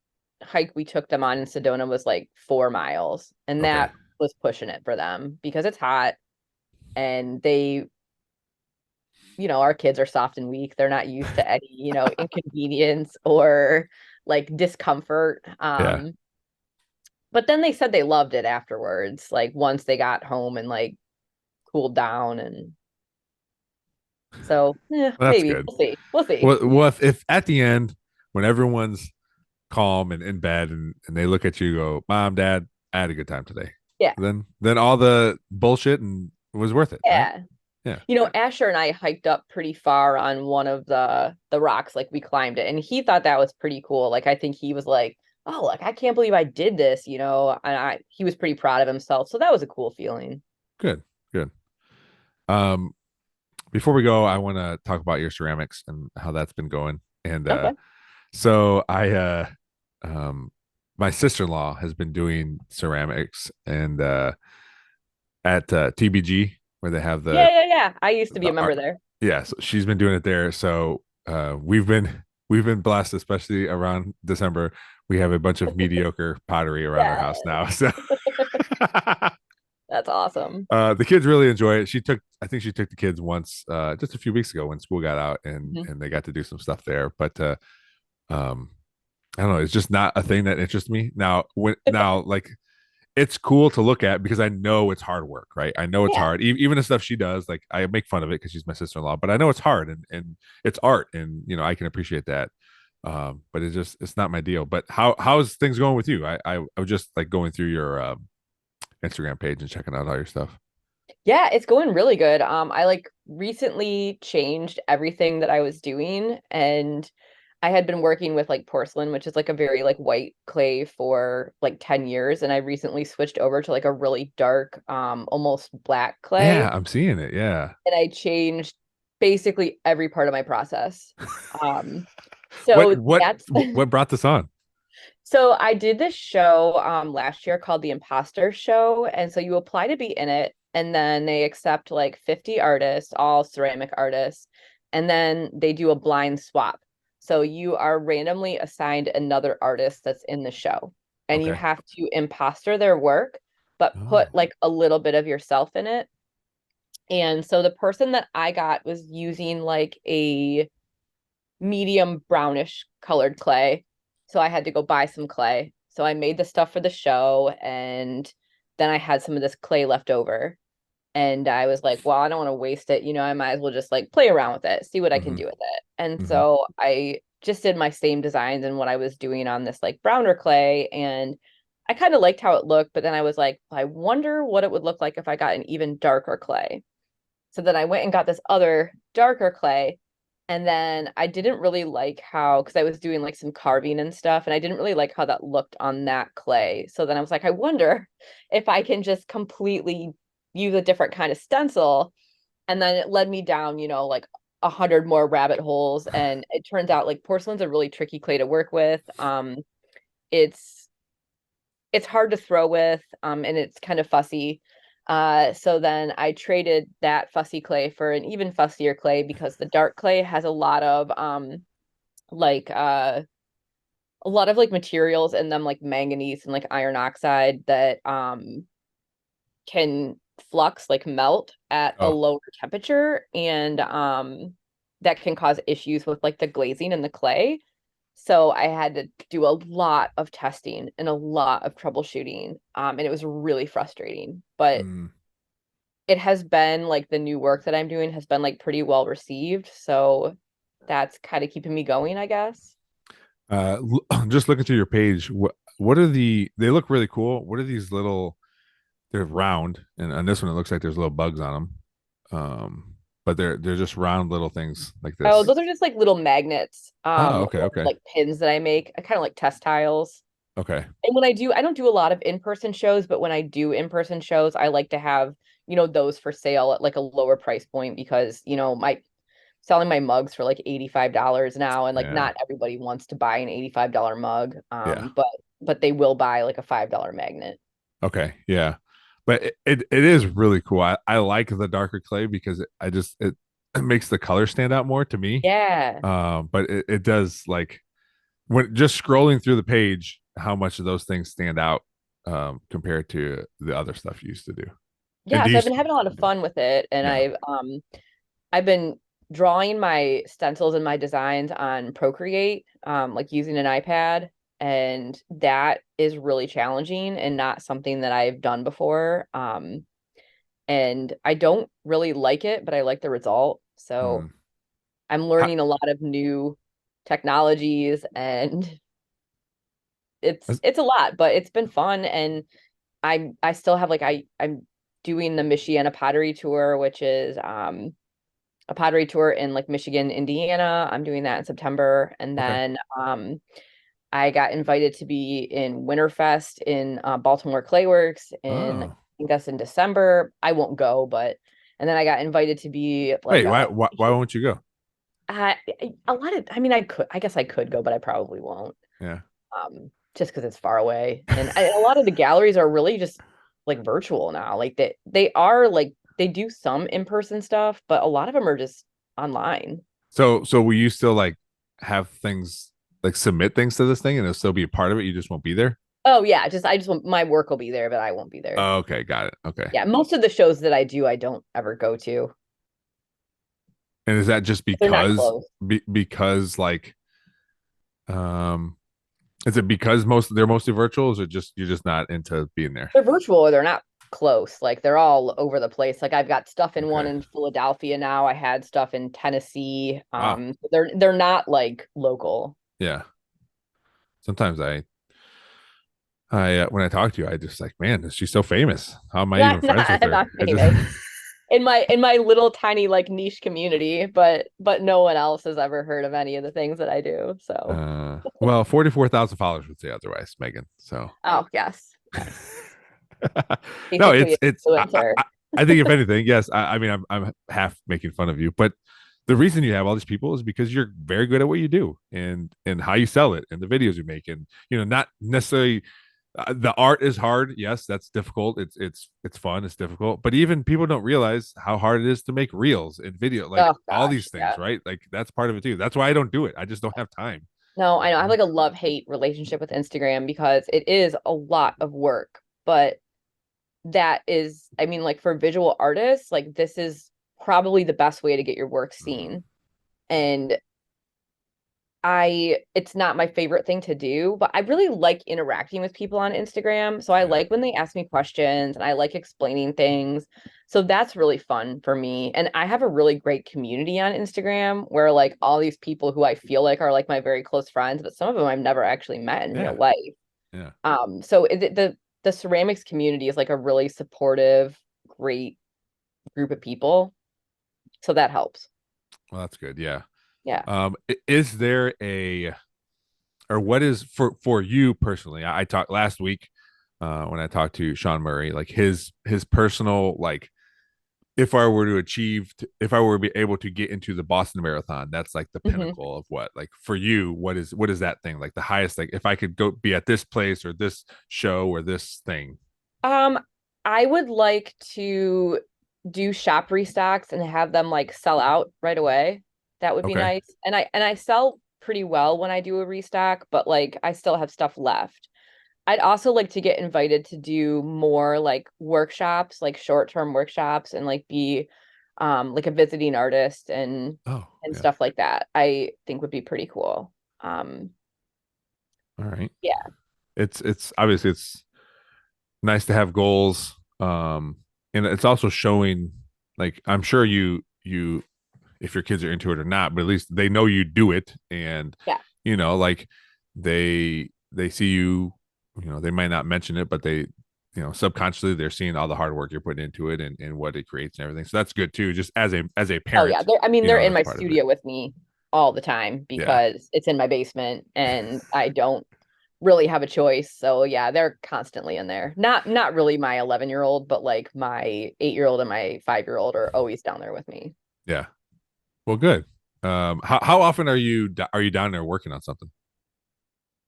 hike we took them on in Sedona was like 4 miles, and Okay. that was pushing it for them because it's hot and they, our kids are soft and weak. They're not used to any, inconvenience or like discomfort. Yeah. But then they said they loved it afterwards, like once they got home and like cooled down. And so, yeah, Well, that's maybe good. we'll see. We'll see. Well, if at the end, when everyone's calm and in bed and they look at you and go, Mom, Dad, I had a good time today. Yeah. Then all the bullshit and it was worth it, right? Yeah. Yeah. Asher and I hiked up pretty far on one of the rocks, like we climbed it, and he thought that was pretty cool. Like I think he was like, "Oh, like I can't believe I did this," and he was pretty proud of himself. So that was a cool feeling. Good. Good. Um, Before we go, I want to talk about your ceramics and how that's been going. And Okay. so um my sister-in-law has been doing ceramics and at TBG where they have Yeah, yeah, yeah. I used to be the a member there. yeah, so she's been doing it there. So we've been blessed, especially around December. We have a bunch of mediocre pottery around our Yeah, house now. So that's awesome. the kids really enjoy it. I think she took the kids once, just a few weeks ago when school got out, and Mhm. they got to do some stuff there. But um, I don't know. It's just not a thing that interests me now. Like it's cool to look at because I know it's hard work, right? I know it's Yeah. hard. Even the stuff she does, like I make fun of it because she's my sister-in-law, but I know it's hard and it's art, and I can appreciate that. But it's not my deal. But how's things going with you? I was just like going through your Instagram page and checking out all your stuff. Yeah, it's going really good. I like recently changed everything that I was doing, and I had been working with like porcelain, which is like a very like white clay for like 10 years, and I recently switched over to like a really dark, almost black Yeah, clay, I'm seeing it. Yeah. and I changed basically every part of my process. Um, What so what that's what brought this on? So I did this show last year called the Imposters Show, and so you apply to be in it, and then they accept like 50 artists, all ceramic artists, and then they do a blind swap. So you are randomly assigned another artist that's in the show, and you Okay. have to imposter their work, but put Oh, like a little bit of yourself in it. And so the person that I got was using like a medium brownish colored clay. So I had to go buy some clay. So I made the stuff for the show, and then I had some of this clay left over. And I was like, well, I don't want to waste it. I might as well just like play around with it, see what I can hmm do with it. And hmm so I just did my same designs and what I was doing on this like browner clay. And I kind of liked how it looked, but then I was like, I wonder what it would look like if I got an even darker clay. So then I went and got this other darker clay. And then I didn't really like how, because I was doing like some carving and stuff, and I didn't really like how that looked on that clay. So then I was like, I wonder if I can just completely use a different kind of stencil. And then it led me down, like 100 more rabbit holes. And it turns out like porcelain's a really tricky clay to work with. It's it's hard to throw with, and it's kind of fussy. So then I traded that fussy clay for an even fussier clay because the dark clay has like a lot of like materials in them like manganese and like iron oxide that can flux like melt at a Oh. lower temperature, and that can cause issues with like the glazing in the clay. So I had to do a lot of testing and a lot of troubleshooting. And it was really frustrating. But Mm. it has been like the new work that I'm doing has been like pretty well received. So that's kind of keeping me going, I guess. Just looking through your page, what are they look really cool. What are these little, they're round, and on this one it looks like there's little bugs on them. But they're just round little things like Oh, this. those are just like little magnets, Oh, okay, or okay. like pins that I make. I kind of like test tiles. Okay. And when I don't do a lot of in-person shows, but when I do in-person shows, I like to have, those for sale at like a lower price point because, my selling my mugs for like $85 now, and like Yeah. not everybody wants to buy an $85 mug. Yeah. But they will buy like a $5 magnet. Okay. Yeah. But it is really cool. I like the darker clay because I just it makes the color stand out more to me. Yeah. But it does, like, when just scrolling through the page, how much of those things stand out compared to the other stuff you used to do. And Yeah, do so you? I've been having a lot of fun with it, and Yeah. I've been drawing my stencils and my designs on Procreate, like using an iPad, and that is really challenging and not something that I've done before. And I don't really like it, but I like the result. So Mm. I'm How, learning a lot of new technologies, and it's a lot, but it's been fun. And I still have like I'm doing the Michiana pottery tour, which is a pottery tour in like Michigan, Indiana. I'm doing that in September. And okay. then I got invited to be in Winterfest in Baltimore Clayworks in, I Oh, think that's in December. I won't go, but and then I got invited to be like wait, why won't you go? a lot of, I mean, I guess I could go, but I probably won't. Yeah. Just because it's far away. And a lot of the galleries are really just like virtual now. Like they are like they do some in-person stuff, but a lot of them are just online. So will you still like have things, like submit things to this thing and it'll still be a part of it? You just won't be there? Oh yeah, just I just want my work will be there, but I won't be there. Oh, okay, got it. Okay. Yeah, most of the shows that I do, I don't ever go to. And is that just They're not because close. because like um is it because they're mostly virtual, or is it just you're just not into being there? They're virtual or they're not close. Like they're all over the place. Like I've got stuff in one Okay. in Philadelphia now. I had stuff in Tennessee. Wow. They're not like local. Yeah. Sometimes I when I talk to you, I just like, man, she's so famous. How am I Yeah, even friends with I'm her? not It just famous in my little tiny like niche community, but no one else has ever heard of any of the things that I do. So, well, 44,000 followers would say otherwise, Megan. So oh yes, yes, no, basically an influencer. I think if anything, yes. I mean, I'm half making fun of you, but the reason you have all these people is because you're very good at what you do and how you sell it and the videos you make, and not necessarily the art is hard. Yes, that's difficult. It's fun. It's difficult, but even people don't realize how hard it is to make reels and video, like Oh all gosh, these things, yeah. right? Like that's part of it too. That's why I don't do it. I just don't have time. No, I know. I have like a love-hate relationship with Instagram because it is a lot of work, but that is, I mean, like for visual artists, like this is probably the best way to get your work Mhm. seen. And it's not my favorite thing to do, but I really like interacting with people on Instagram. So I Yeah. like when they ask me questions and I like explaining things. So that's really fun for me. And I have a really great community on Instagram where like all these people who I feel like are like my very close friends, but some of them I've never actually met in real Yeah. life. Yeah. So the ceramics community is like a really supportive, great group of people. So that helps. Well, that's good. Yeah. Yeah. Is there a, or what is for you personally? I talked last week when I talked to Sean Murray, like his personal, like, if I were to be able to get into the Boston Marathon, that's like the Mhm. pinnacle of what, like for you, what is that thing, like the highest, like if I could go be at this place or this show or this thing. Um, I would like to do shop restocks and have them like sell out right away. That would be Okay. nice. And I sell pretty well when I do a restock, but like I still have stuff left. I'd also like to get invited to do more like workshops, like short-term workshops and like be like a visiting artist Oh and yeah. stuff like that. I think would be pretty cool. Um, All right. yeah. It's obviously it's nice to have goals, and it's also showing, like, I'm sure you if your kids are into it or not, but at least they know you do it, and Yeah. like they see you, they might not mention it, but they, subconsciously they're seeing all the hard work you're putting into it and what it creates and everything. So that's good too, just as a Oh yeah, parent, I mean they're in that's my part of it. studio with me all the time Yeah. because it's in my basement and I don't really have a choice. So yeah, they're constantly in there. Not really my 11-year-old, but like my 8-year-old and my 5-year-old are always down there with me. Yeah. Well, good. How often are you down there working on something?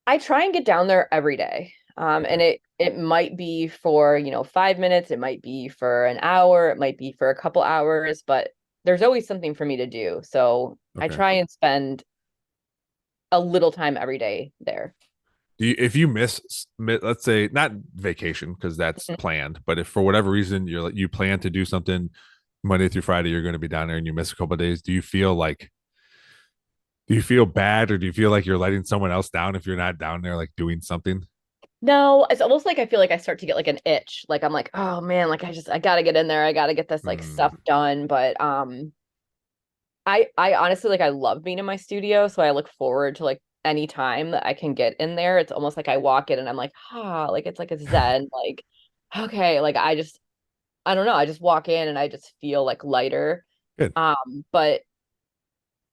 I try and get down there every day. Okay. And it might be for, 5 minutes, it might be for an hour, it might be for a couple hours, but there's always something for me to do. So I try and spend a little time every day there. If you miss, let's say not vacation because that's planned, but if for whatever reason you plan to do something Monday through Friday, you're going to be down there and you miss a couple of days, do you feel bad, or do you feel like you're letting someone else down if you're not down there like doing something? No, it's almost like I feel like I start to get like an itch. Like I'm like, oh man, like I gotta get in there. I gotta get this like stuff done. But I honestly like I love being in my studio, so I look forward to like any time that I can get in there. It's almost like I walk in and I'm like, like it's like a zen, like okay, like I don't know, I just walk in and I just feel like lighter. Good. But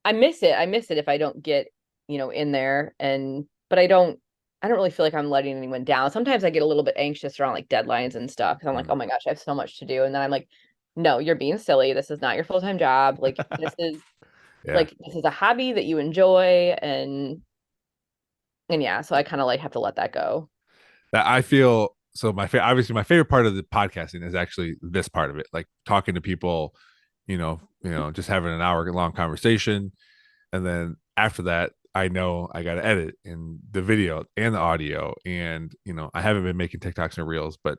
I miss it. I miss it if I don't get, in there, but I don't really feel like I'm letting anyone down. Sometimes I get a little bit anxious around like deadlines and stuff because I'm like, oh my gosh, I have so much to do. And then I'm like, no, you're being silly. This is not your full-time job. Like this is this is a hobby that you enjoy, and yeah, so I kind of like have to let that go. That I feel so obviously my favorite part of the podcasting is actually this part of it, like talking to people, just having an hour long conversation. And then after that, I know I got to edit in the video and the audio. And, I haven't been making TikToks and reels, but,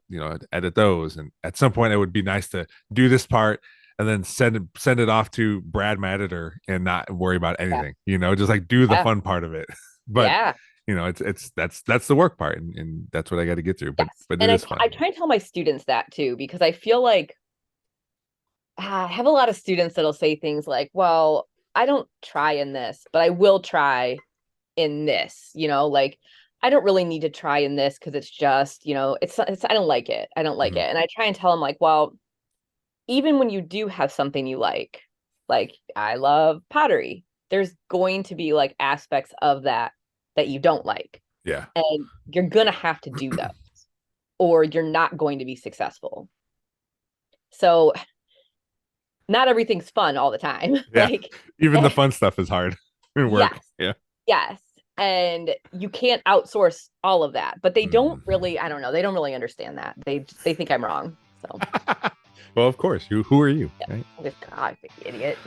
edit those. And at some point it would be nice to do this part and then send it off to Brad, my editor, and not worry about anything, just like do the fun part of it. But that's the work part, and that's what I got to get through. But but it is fun. I try and tell my students that too, because I feel like I have a lot of students that'll say things like, well, I don't try in this, but I will try in this, like I don't really need to try in this because it's just, it's I don't like it. I don't like it. And I try and tell them like, well, even when you do have something you like I love pottery, there's going to be like aspects of that you don't like. Yeah. And you're going to have to do those or you're not going to be successful. So not everything's fun all the time. Yeah. Even the fun stuff is hard in work. Yes. Yeah. Yes. And you can't outsource all of that, but they don't really, I don't know. They don't really understand that. They think I'm wrong. So. Well, of course. Who are you? Yeah. Right? God, idiot,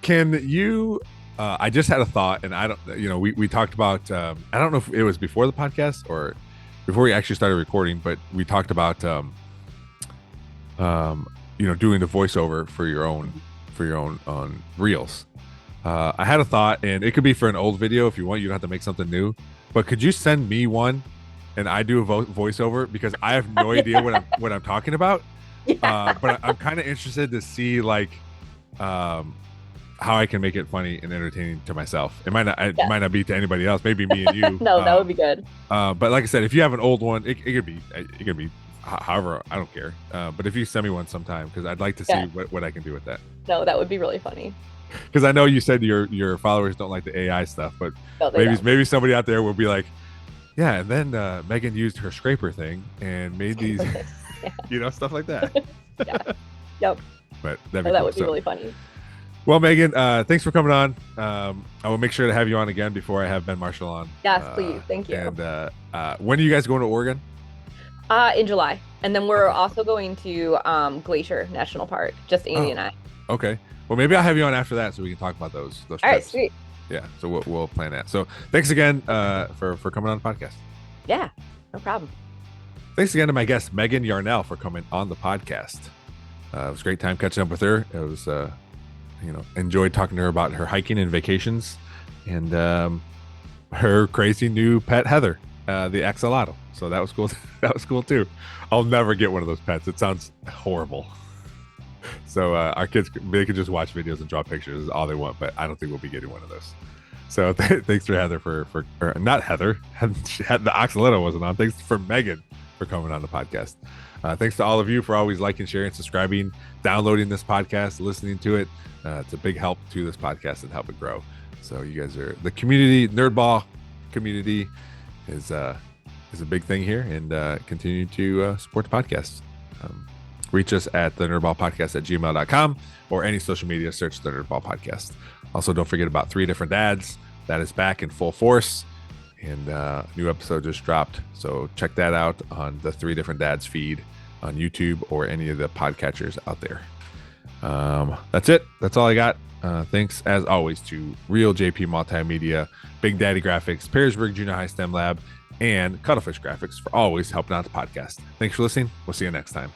Can you, I just had a thought, and I don't, we talked about, I don't know if it was before the podcast or before we actually started recording, but we talked about, doing the voiceover for your own on reels. I had a thought, and it could be for an old video if you want. You don't have to make something new, but could you send me one and I do a voiceover, because I have no idea what I'm talking about. Yeah. But I'm kind of interested to see like how I can make it funny and entertaining to myself. It might not be to anybody else. Maybe me and you. No, that would be good. But like I said, if you have an old one, it could be however, I don't care. But if you send me one sometime, because I'd like to see what I can do with that. No, that would be really funny. Because I know you said your followers don't like the AI stuff, but maybe somebody out there will be like, yeah, and then Meghan used her scraper thing and made these, stuff like that. Yeah. Yep. But that would be really funny. Well, Meghan, thanks for coming on. I will make sure to have you on again before I have Ben Marshall on. Yes, please. Thank you. And when are you guys going to Oregon? In July. And then we're also going to Glacier National Park, just Andy and I. Okay. Well, maybe I'll have you on after that so we can talk about those trips. All right, sweet. Yeah, so we'll plan that. So thanks again for coming on the podcast. Yeah, no problem. Thanks again to my guest, Meghan Yarnell, for coming on the podcast. It was a great time catching up with her. It was, enjoyed talking to her about her hiking and vacations and her crazy new pet, Heather, the axolotl. So that was cool. That was cool too. I'll never get one of those pets. It sounds horrible. So our kids, they can just watch videos and draw pictures is all they want, but I don't think we'll be getting one of those. So thanks for Heather or not Heather. The axolotl wasn't on. Thanks for Meghan for coming on the podcast. Thanks to all of you for always liking, sharing, subscribing, downloading this podcast, listening to it. It's a big help to this podcast and help it grow. So you guys are the community, Nerdball community is a big thing here, and continue to support the podcast. Reach us at the nerdballpodcast@gmail.com or any social media, search the Nerdball Podcast. Also, don't forget about 3 Different Dads. That is back in full force, and new episode just dropped. So check that out on the 3 Different Dads feed. on YouTube or any of the podcatchers out there. That's it. That's all I got. Thanks, as always, to Real JP Multimedia, Big Daddy Graphics, Perrysburg Junior High STEM Lab, and Cuttlefish Graphics for always helping out the podcast. Thanks for listening. We'll see you next time.